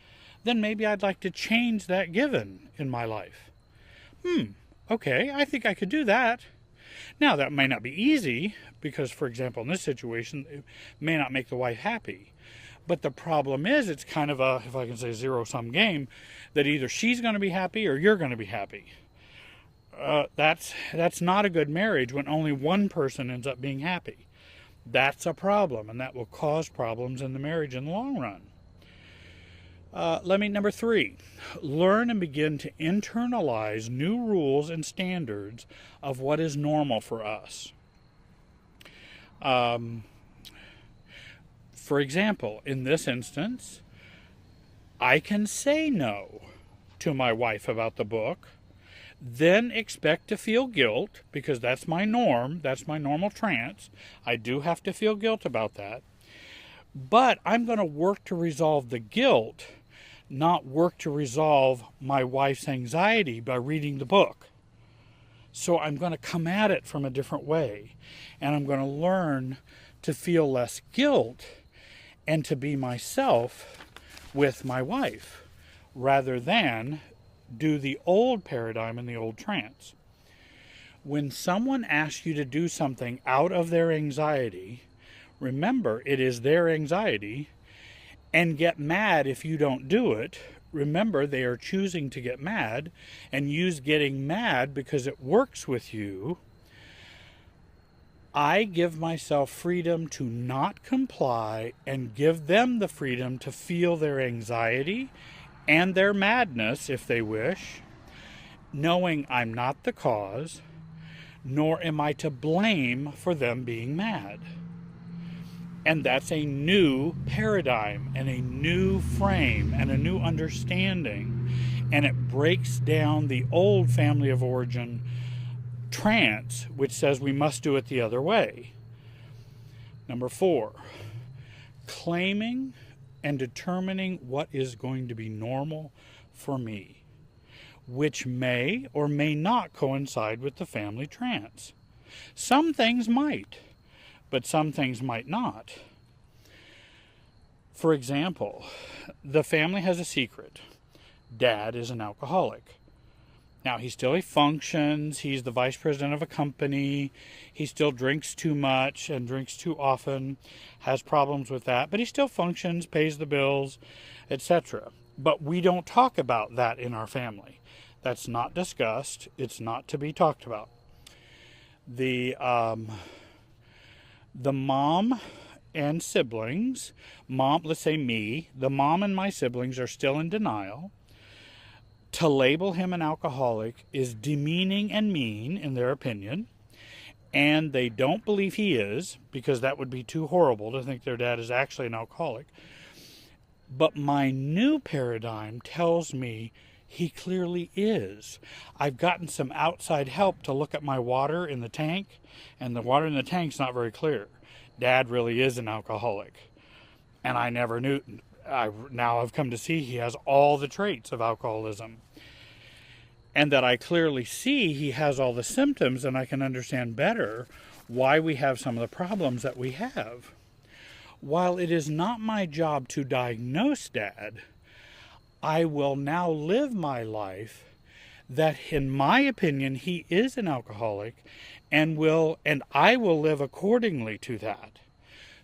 Speaker 5: then maybe I'd like to change that given in my life. Okay, I think I could do that. Now, that may not be easy because, for example, in this situation, it may not make the wife happy. But the problem is it's kind of a, if I can say, zero-sum game that either she's going to be happy or you're going to be happy. That's not a good marriage when only one person ends up being happy. That's a problem, and that will cause problems in the marriage in the long run. Number 3, learn and begin to internalize new rules and standards of what is normal for us. For example, in this instance, I can say no to my wife about the book, then expect to feel guilt, because that's my norm, that's my normal trance. I do have to feel guilt about that. But I'm going to work to resolve the guilt, not work to resolve my wife's anxiety by reading the book. So I'm going to come at it from a different way, and I'm going to learn to feel less guilt and to be myself with my wife, rather than do the old paradigm and the old trance. When someone asks you to do something out of their anxiety, remember it is their anxiety, and get mad if you don't do it. Remember, they are choosing to get mad, and use getting mad because it works with you. I give myself freedom to not comply and give them the freedom to feel their anxiety and their madness if they wish, knowing I'm not the cause, nor am I to blame for them being mad. And that's a new paradigm and a new frame and a new understanding. And it breaks down the old family of origin trance, which says we must do it the other way. Number 4, claiming and determining what is going to be normal for me, which may or may not coincide with the family trance. Some things might, but some things might not. For example, the family has a secret. Dad is an alcoholic. Now, he functions, he's the vice president of a company, he still drinks too much and drinks too often, has problems with that, but he still functions, pays the bills, etc. But we don't talk about that in our family. That's not discussed, it's not to be talked about. The mom and siblings, let's say me, the mom and my siblings are still in denial. To label him an alcoholic is demeaning and mean in their opinion, and they don't believe he is, because that would be too horrible to think their dad is actually an alcoholic. But my new paradigm tells me he clearly is. I've gotten some outside help to look at my water in the tank, and the water in the tank's not very clear. Dad really is an alcoholic, and I never knew. Now I've come to see he has all the traits of alcoholism, and that I clearly see he has all the symptoms, and I can understand better why we have some of the problems that we have. While it is not my job to diagnose Dad, I will now live my life that, in my opinion, he is an alcoholic, and I will live accordingly to that.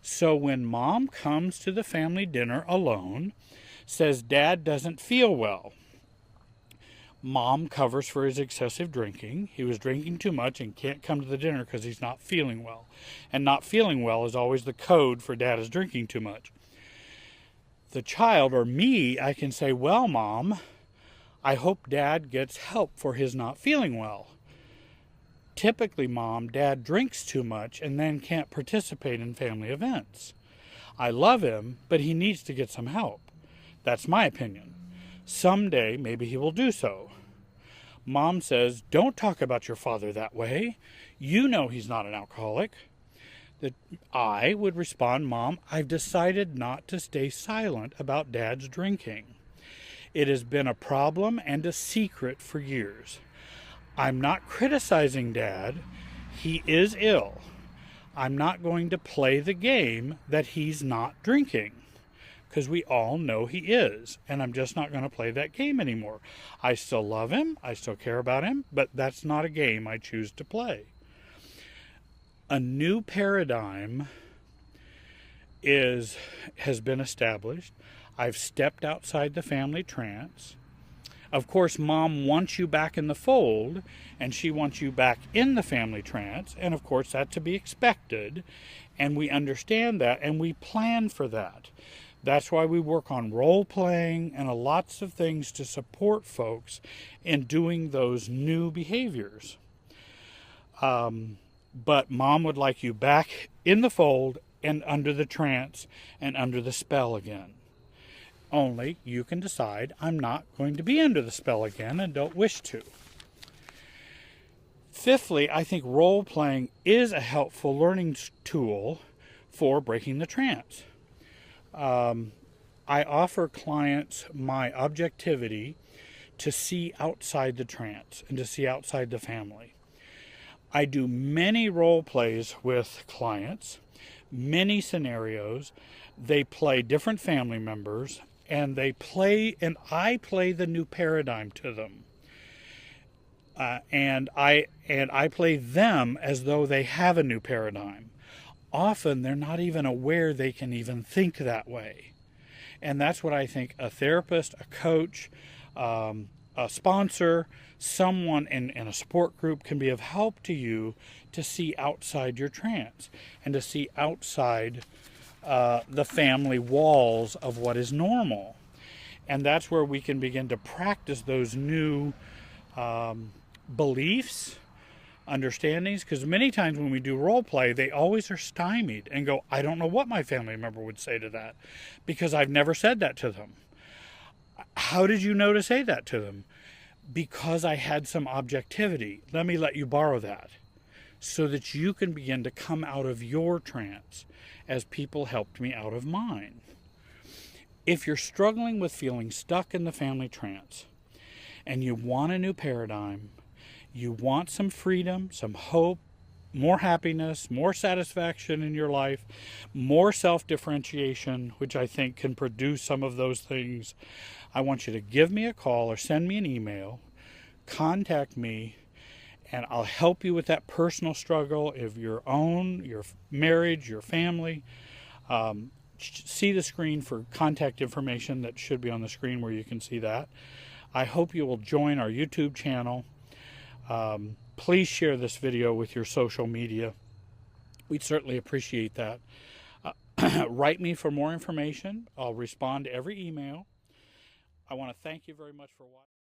Speaker 5: So when Mom comes to the family dinner alone, says dad doesn't feel well. Mom covers for his excessive drinking. He was drinking too much and can't come to the dinner because he's not feeling well. And not feeling well is always the code for dad is drinking too much. The child, or me, I can say, well, Mom, I hope dad gets help for his not feeling well. Typically, Mom, dad drinks too much and then can't participate in family events. I love him, but he needs to get some help. That's my opinion. Someday, maybe he will do so. Mom says, don't talk about your father that way. You know he's not an alcoholic. I would respond, Mom, I've decided not to stay silent about Dad's drinking. It has been a problem and a secret for years. I'm not criticizing Dad. He is ill. I'm not going to play the game that he's not drinking, because we all know he is, and I'm just not going to play that game anymore. I still love him, I still care about him, but that's not a game I choose to play. A new paradigm has been established. I've stepped outside the family trance. Of course, Mom wants you back in the fold, and she wants you back in the family trance, and of course that's to be expected, and we understand that, and we plan for that. That's why we work on role playing and lots of things to support folks in doing those new behaviors. But Mom would like you back in the fold and under the trance and under the spell again. Only you can decide, I'm not going to be under the spell again and don't wish to. Fifthly, I think role playing is a helpful learning tool for breaking the trance. I offer clients my objectivity to see outside the trance and to see outside the family. I do many role plays with clients, many scenarios. They play different family members, and I play the new paradigm to them. And I play them as though they have a new paradigm. Often they're not even aware they can even think that way. And that's what I think a therapist, a coach, a sponsor, someone in a support group can be of help to you to see outside your trance and to see outside the family walls of what is normal. And that's where we can begin to practice those new beliefs, understandings, because many times when we do role play, they always are stymied and go, I don't know what my family member would say to that because I've never said that to them. How did you know to say that to them? Because I had some objectivity. Let me let you borrow that so that you can begin to come out of your trance as people helped me out of mine. If you're struggling with feeling stuck in the family trance and you want a new paradigm, you want some freedom, some hope, more happiness, more satisfaction in your life, more self-differentiation, which I think can produce some of those things, I want you to give me a call or send me an email, contact me, and I'll help you with that personal struggle of your own, your marriage, your family. See the screen for contact information that should be on the screen where you can see that. I hope you will join our YouTube channel. Please share this video with your social media. We'd certainly appreciate that. Write me for more information. I'll respond to every email. I want to thank you very much for watching.